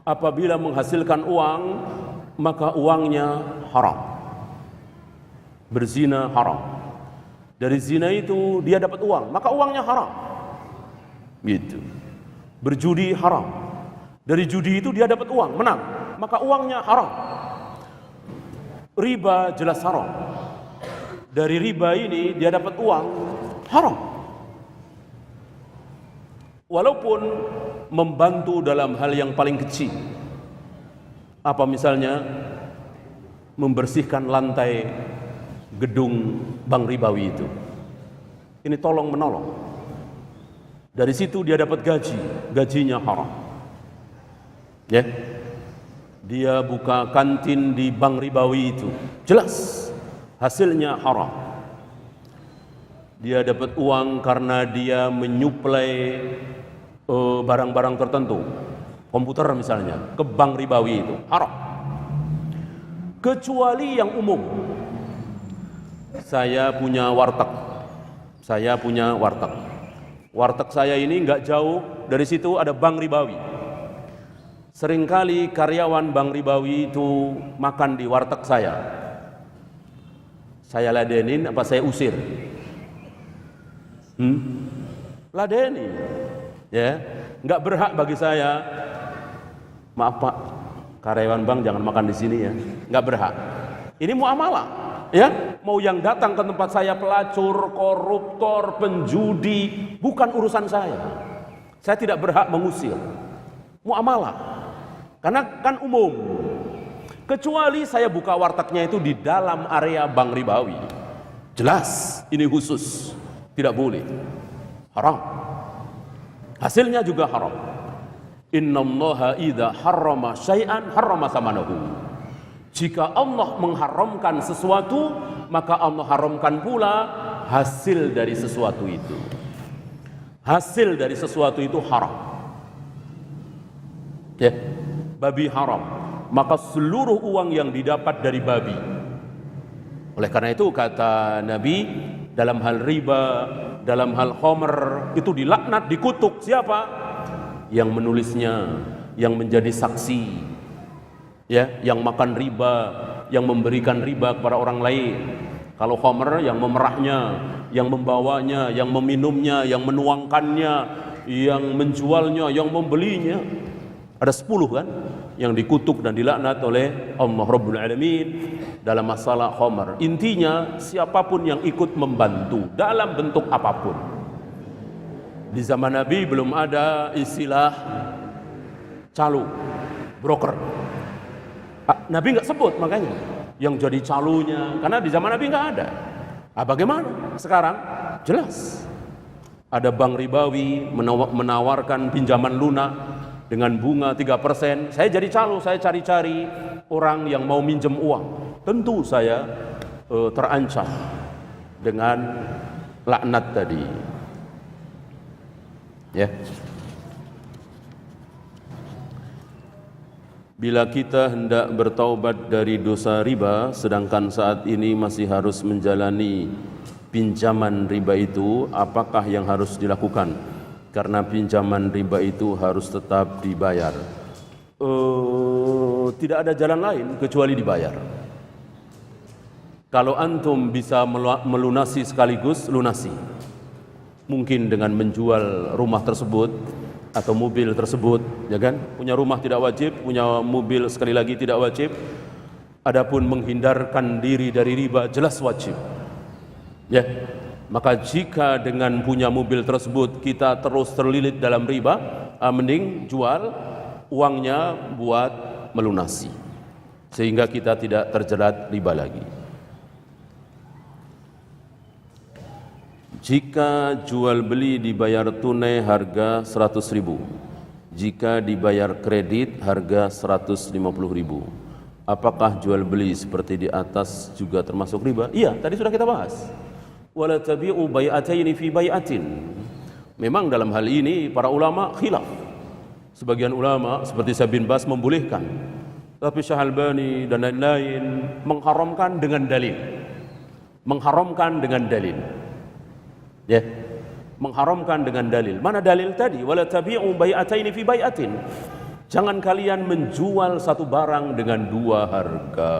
apabila menghasilkan uang, maka uangnya haram. Berzina haram. Dari zina itu dia dapat uang, maka uangnya haram. Gitu. Berjudi haram. Dari judi itu dia dapat uang, menang, maka uangnya haram. Riba jelas haram. Dari riba ini dia dapat uang, haram. Walaupun membantu dalam hal yang paling kecil. Apa misalnya membersihkan lantai gedung bank ribawi itu. Ini tolong menolong. Dari situ dia dapat gaji, gajinya haram. Ya. Dia buka kantin di bank ribawi itu, jelas hasilnya haram. Dia dapat uang karena dia menyuplai barang-barang tertentu, komputer misalnya, ke bank ribawi itu, haram. Kecuali yang umum. Saya punya warteg, Saya punya warteg. Warteg saya ini nggak jauh dari situ ada bank ribawi. Seringkali karyawan bank ribawi itu makan di warteg saya. Saya ladenin apa saya usir? Ladeni, ya, nggak berhak bagi saya. Maaf Pak, karyawan bank jangan makan di sini ya, nggak berhak. Ini muamalah, ya. Mau yang datang ke tempat saya pelacur, koruptor, penjudi, bukan urusan saya. Saya tidak berhak mengusir. Muamalah, karena kan umum. Kecuali saya buka wartegnya itu di dalam area bank ribawi, jelas ini khusus, tidak boleh, haram. Hasilnya juga haram. Innallaha idza harrama syai'an harrama thamanahu. Jika Allah mengharamkan sesuatu, maka Allah haramkan pula hasil dari sesuatu itu. Hasil dari sesuatu itu haram. Ya, babi haram, maka seluruh uang yang didapat dari babi. Oleh karena itu kata Nabi, dalam hal riba, dalam hal khamr, itu dilaknat, dikutuk. Siapa? Yang menulisnya, yang menjadi saksi, ya, yang makan riba, yang memberikan riba kepada orang lain. Kalau khamr, yang memerahnya, yang membawanya, yang meminumnya, yang menuangkannya, yang menjualnya, yang membelinya. Ada 10 kan yang dikutuk dan dilaknat oleh Allah Rabbul Alamin dalam masalah khamr. Intinya siapapun yang ikut membantu dalam bentuk apapun. Di zaman Nabi belum ada istilah calo, broker. Nabi nggak sebut, makanya yang jadi calonya, karena di zaman Nabi nggak ada. Bagaimana sekarang? Jelas ada bank ribawi menawarkan pinjaman lunak dengan bunga 3%. Saya jadi calo, saya cari-cari orang yang mau minjem uang. Tentu saya terancam dengan laknat tadi. Ya. Bila kita hendak bertaubat dari dosa riba, sedangkan saat ini masih harus menjalani pinjaman riba itu, apakah yang harus dilakukan? Karena pinjaman riba itu harus tetap dibayar. Tidak ada jalan lain kecuali dibayar. Kalau antum bisa melunasi sekaligus, lunasi. Mungkin dengan menjual rumah tersebut atau mobil tersebut, ya kan? Punya rumah tidak wajib, punya mobil sekali lagi tidak wajib. Adapun menghindarkan diri dari riba jelas wajib. Ya. Maka jika dengan punya mobil tersebut kita terus terlilit dalam riba, mending jual uangnya buat melunasi, sehingga kita tidak terjerat riba lagi. Jika jual beli dibayar tunai harga 100.000, jika dibayar kredit harga 150.000, apakah jual beli seperti di atas juga termasuk riba? Iya, tadi sudah kita bahas. Wala tabi'u bai'ataini fi bai'atin. Memang dalam hal ini para ulama khilaf. Sebagian ulama seperti Syekh bin Baz membolehkan, tapi Syekh Albani dan lain-lain mengharamkan dengan dalil. Mengharamkan dengan dalil. Ya, mengharamkan dengan dalil. Mana dalil tadi? Wala tabi'u bai'ataini fi bai'atin. Jangan kalian menjual satu barang dengan dua harga.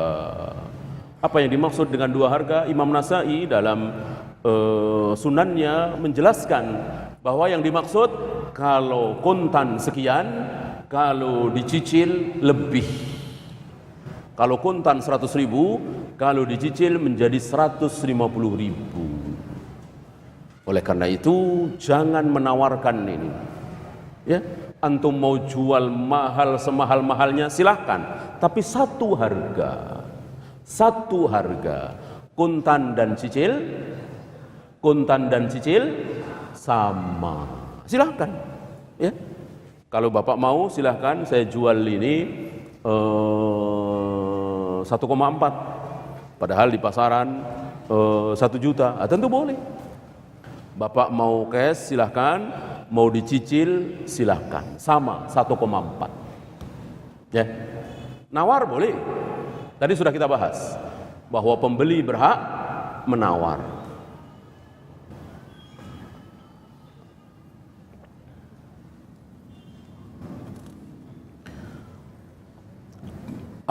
Apa yang dimaksud dengan dua harga? Imam Nasai dalam sunannya menjelaskan bahwa yang dimaksud kalau kontan sekian, kalau dicicil lebih. Kalau kontan 100.000, kalau dicicil menjadi 150.000. Oleh karena itu jangan menawarkan ini. Ya, antum mau jual mahal semahal-mahalnya silahkan, tapi satu harga. Satu harga. Kontan dan cicil sama. Silahkan. Ya. Kalau Bapak mau silahkan saya jual ini 1,4. Padahal di pasaran 1 juta. Tentu boleh. Bapak mau cash silahkan, mau dicicil silahkan, sama 1,4. Ya, nawar boleh. Tadi sudah kita bahas bahwa pembeli berhak menawar.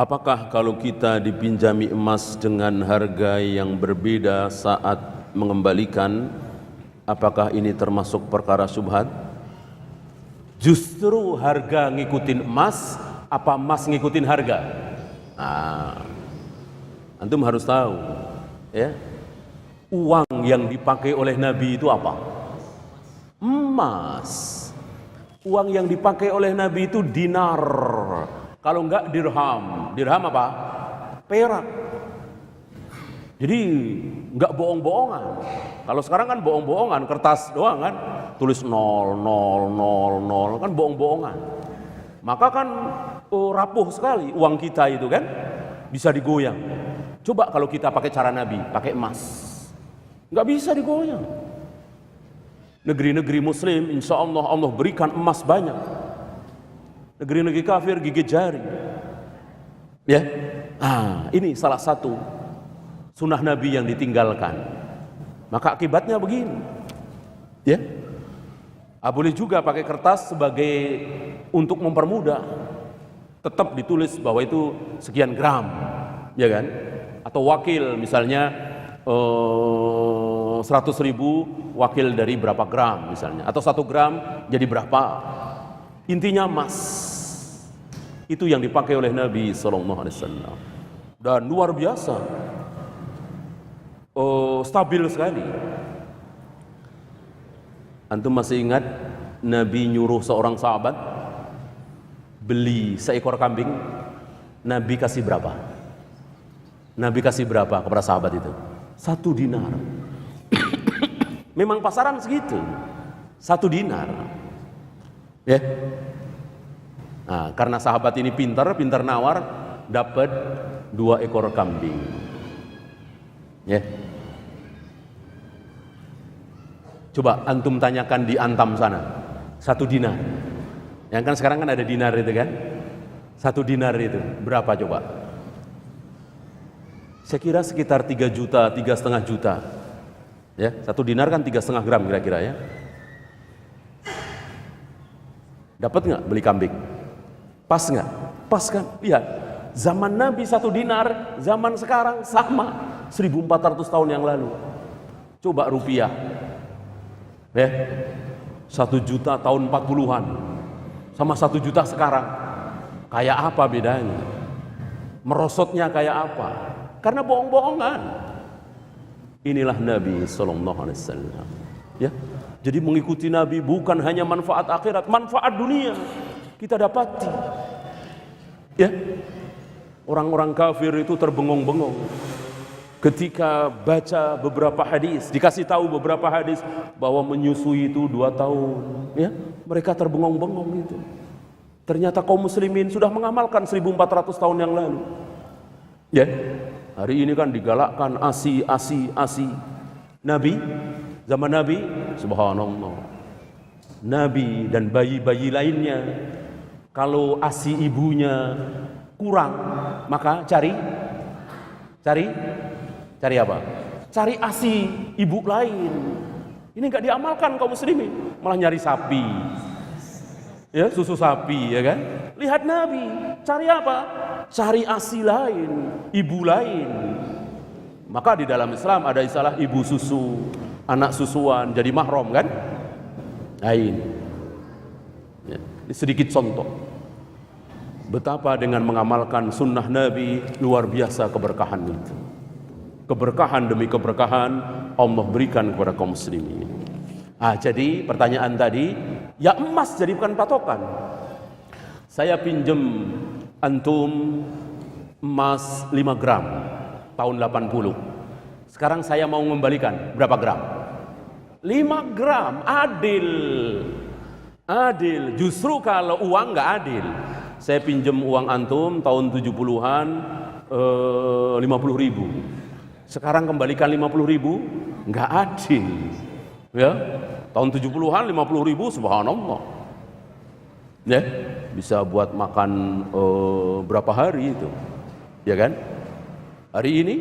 Apakah kalau kita dipinjami emas dengan harga yang berbeda saat mengembalikan, apakah ini termasuk perkara syubhat? Justru harga ngikutin emas, apa emas ngikutin harga? Nah, antum harus tahu, ya. Uang yang dipakai oleh Nabi itu apa? Emas. Uang yang dipakai oleh Nabi itu dinar. Kalau enggak dirham. Dirham apa? Perak. Jadi enggak bohong-bohongan. Kalau sekarang kan bohong-bohongan, kertas doang kan, tulis 0, 0, 0, 0, kan bohong-bohongan. Maka kan rapuh sekali uang kita itu kan, bisa digoyang. Coba kalau kita pakai cara Nabi, pakai emas, enggak bisa digoyang. Negeri-negeri Muslim, insya Allah Allah berikan emas banyak. Negeri-negeri kafir gigit jari. Ya, ini salah satu sunnah Nabi yang ditinggalkan. Maka akibatnya begini. Ya, boleh juga pakai kertas sebagai untuk mempermudah. Tetap ditulis bahwa itu sekian gram, ya kan? Atau wakil misalnya 100.000 wakil dari berapa gram misalnya, atau 1 gram jadi berapa. Intinya emas. Itu yang dipakai oleh Nabi SAW. Dan luar biasa, stabil sekali. Antum masih ingat Nabi nyuruh seorang sahabat beli seekor kambing? Nabi kasih berapa? Nabi kasih berapa kepada sahabat itu? 1 dinar. Memang pasaran segitu, 1 dinar. Ya. Nah, karena sahabat ini pintar nawar, dapat 2 ekor kambing. Ya. Coba antum tanyakan di Antam sana, 1 dinar. Yang kan sekarang kan ada dinar itu kan? 1 dinar itu berapa coba? Saya kira sekitar 3 juta, 3,5 juta. Ya, 1 dinar kan 3,5 gram kira-kira ya. Dapat nggak beli kambing? Pas nggak? Pas kan? Lihat, zaman Nabi 1 dinar, zaman sekarang sama, 1400 tahun yang lalu. Coba rupiah, ya, 1 juta tahun 40-an, sama 1 juta sekarang, kayak apa bedanya? Merosotnya kayak apa? Karena bohong-bohongan. Inilah Nabi SAW. Ya, jadi mengikuti Nabi bukan hanya manfaat akhirat, manfaat dunia kita dapati. Ya, orang-orang kafir itu terbengong-bengong ketika baca beberapa hadis, dikasih tahu beberapa hadis bahwa menyusui itu 2 tahun. Ya, mereka terbengong-bengong itu. Ternyata kaum muslimin sudah mengamalkan 1400 tahun yang lalu. Ya, hari ini kan digalakkan ASI. Nabi, zaman Nabi, subhanallah, Nabi dan bayi-bayi lainnya, kalau ASI ibunya kurang, maka cari apa? Cari ASI ibu lain. Ini enggak diamalkan kaum muslimin, malah nyari sapi. Ya, susu sapi, ya kan? Lihat Nabi, cari apa? Cari ASI lain, ibu lain. Maka di dalam Islam ada istilah ibu susu, anak susuan, jadi mahram kan? Nah ini. Ya, ini sedikit contoh betapa dengan mengamalkan sunnah Nabi luar biasa keberkahan itu. Keberkahan demi keberkahan Allah berikan kepada kaum muslimin. Jadi pertanyaan tadi, ya emas jadi bukan patokan. Saya pinjem antum emas 5 gram tahun 80. Sekarang saya mau mengembalikan berapa gram? 5 gram, adil. Adil. Justru kalau uang nggak adil. Saya pinjem uang antum tahun 70-an 50.000. Sekarang kembalikan 50.000, nggak adil. Ya, tahun 70-an 50.000, subhanallah. Ya, bisa buat makan berapa hari itu, ya kan? Hari ini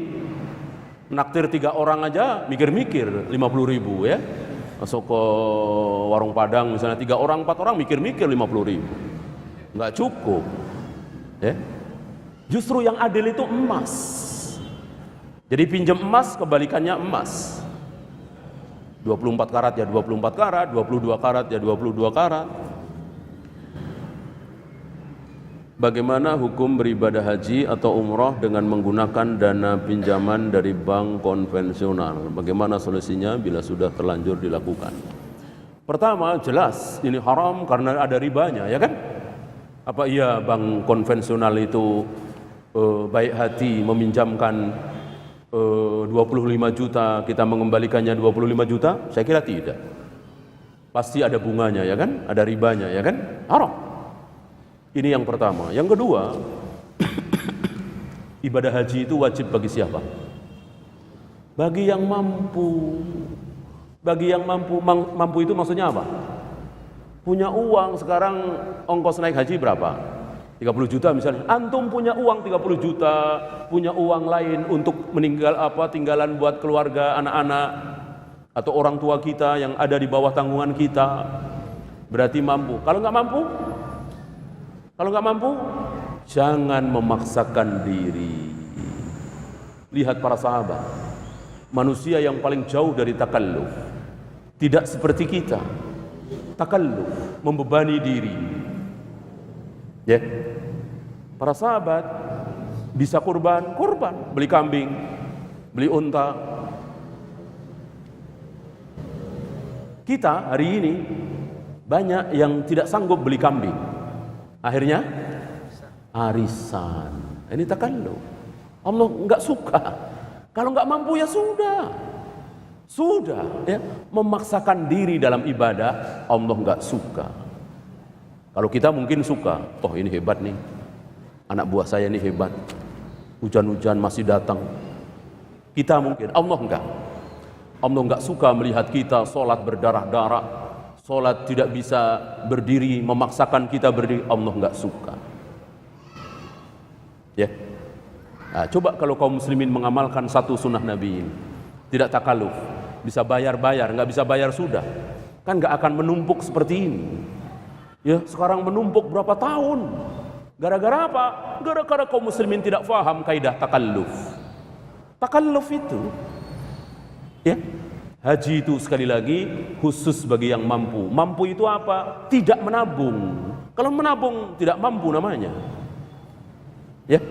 naktir 3 orang aja mikir-mikir 50.000 ya. Masuk ke warung Padang misalnya 3 orang 4 orang mikir-mikir 50.000, nggak cukup. Ya, Justru yang adil itu emas. Jadi pinjam emas, kebalikannya emas. 24 karat ya 24 karat, 22 karat ya 22 karat. Bagaimana hukum beribadah haji atau umroh dengan menggunakan dana pinjaman dari bank konvensional? Bagaimana solusinya bila sudah terlanjur dilakukan? Pertama, jelas ini haram karena ada ribanya, ya kan? Apa iya bank konvensional itu baik hati meminjamkan 25 juta, kita mengembalikannya 25 juta? Saya kira tidak. Pasti ada bunganya, ya kan? Ada ribanya, ya kan? Haram. Ini yang pertama. Yang kedua, ibadah haji itu wajib bagi siapa? Bagi yang mampu. Bagi yang mampu. Mampu itu maksudnya apa? Punya uang. Sekarang ongkos naik haji berapa? 30 juta misalnya. Antum punya uang 30 juta, punya uang lain untuk tinggalan buat keluarga, anak-anak atau orang tua kita yang ada di bawah tanggungan kita. Berarti mampu. Kalau nggak mampu, jangan memaksakan diri. Lihat para sahabat, manusia yang paling jauh dari takalluf. Tidak seperti kita. Takalluf, membebani diri. Ya. Para sahabat bisa kurban, beli kambing, beli unta. Kita hari ini banyak yang tidak sanggup beli kambing. Akhirnya arisan. Ini takalluf. Allah enggak suka. Kalau enggak mampu ya sudah. Ya. Memaksakan diri dalam ibadah Allah enggak suka. Kalau kita mungkin suka. Oh, ini hebat nih. Anak buah saya ini hebat. Hujan-hujan masih datang. Kita mungkin, Allah enggak. Allah enggak suka melihat kita sholat berdarah-darah. Sholat tidak bisa berdiri, memaksakan kita berdiri, Allah enggak suka. Ya. Nah, coba kalau kaum muslimin mengamalkan satu sunnah Nabi ini, tidak takalluf, bisa bayar-bayar, enggak bisa bayar sudah, kan enggak akan menumpuk seperti ini. Ya, sekarang menumpuk berapa tahun? Gara-gara apa? Gara-gara kaum muslimin tidak faham kaidah takalluf. Takalluf itu, ya. Haji itu sekali lagi khusus bagi yang mampu. Mampu itu apa? Tidak menabung. Kalau menabung tidak mampu namanya. Ya.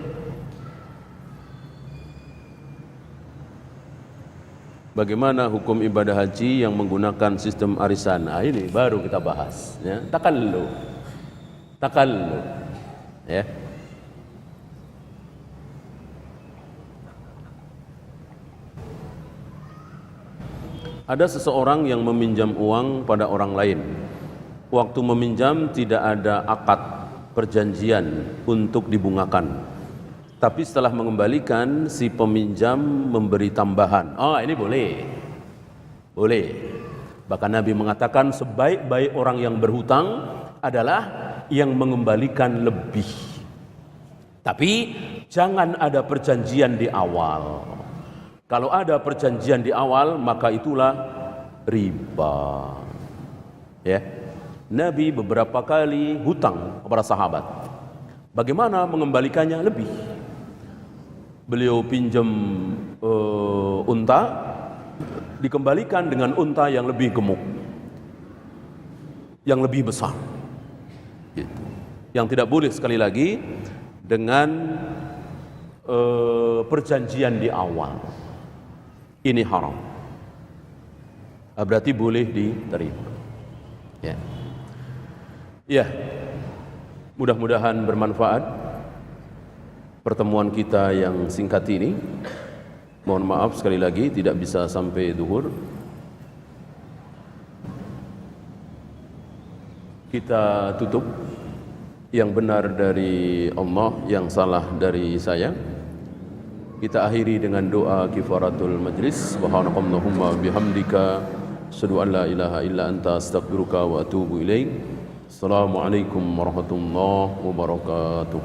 Bagaimana hukum ibadah haji yang menggunakan sistem arisan? Nah, ini baru kita bahas. Ya. Takalluf. Ya. Ada seseorang yang meminjam uang pada orang lain. Waktu meminjam tidak ada akad perjanjian untuk dibungakan. Tapi setelah mengembalikan, si peminjam memberi tambahan. Oh, ini boleh. Boleh. Bahkan Nabi mengatakan sebaik-baik orang yang berhutang adalah yang mengembalikan lebih. Tapi jangan ada perjanjian di awal. Kalau ada perjanjian di awal, maka itulah riba. Ya. Nabi beberapa kali hutang kepada sahabat. Bagaimana mengembalikannya lebih? Beliau pinjam unta, dikembalikan dengan unta yang lebih gemuk, yang lebih besar. Gitu. Yang tidak boleh sekali lagi dengan perjanjian di awal. Ini haram. Berarti boleh diterima. Ya. Ya. Mudah-mudahan bermanfaat pertemuan kita yang singkat ini. Mohon maaf sekali lagi tidak bisa sampai zuhur. Kita tutup. Yang benar dari Allah, yang salah dari saya. Kita akhiri dengan doa kifaratul majlis. Subhanakallahumma bihamdika asyhadu an la ilaha illa anta astaghfiruka wa atubu ilaik. Assalamualaikum warahmatullahi wabarakatuh.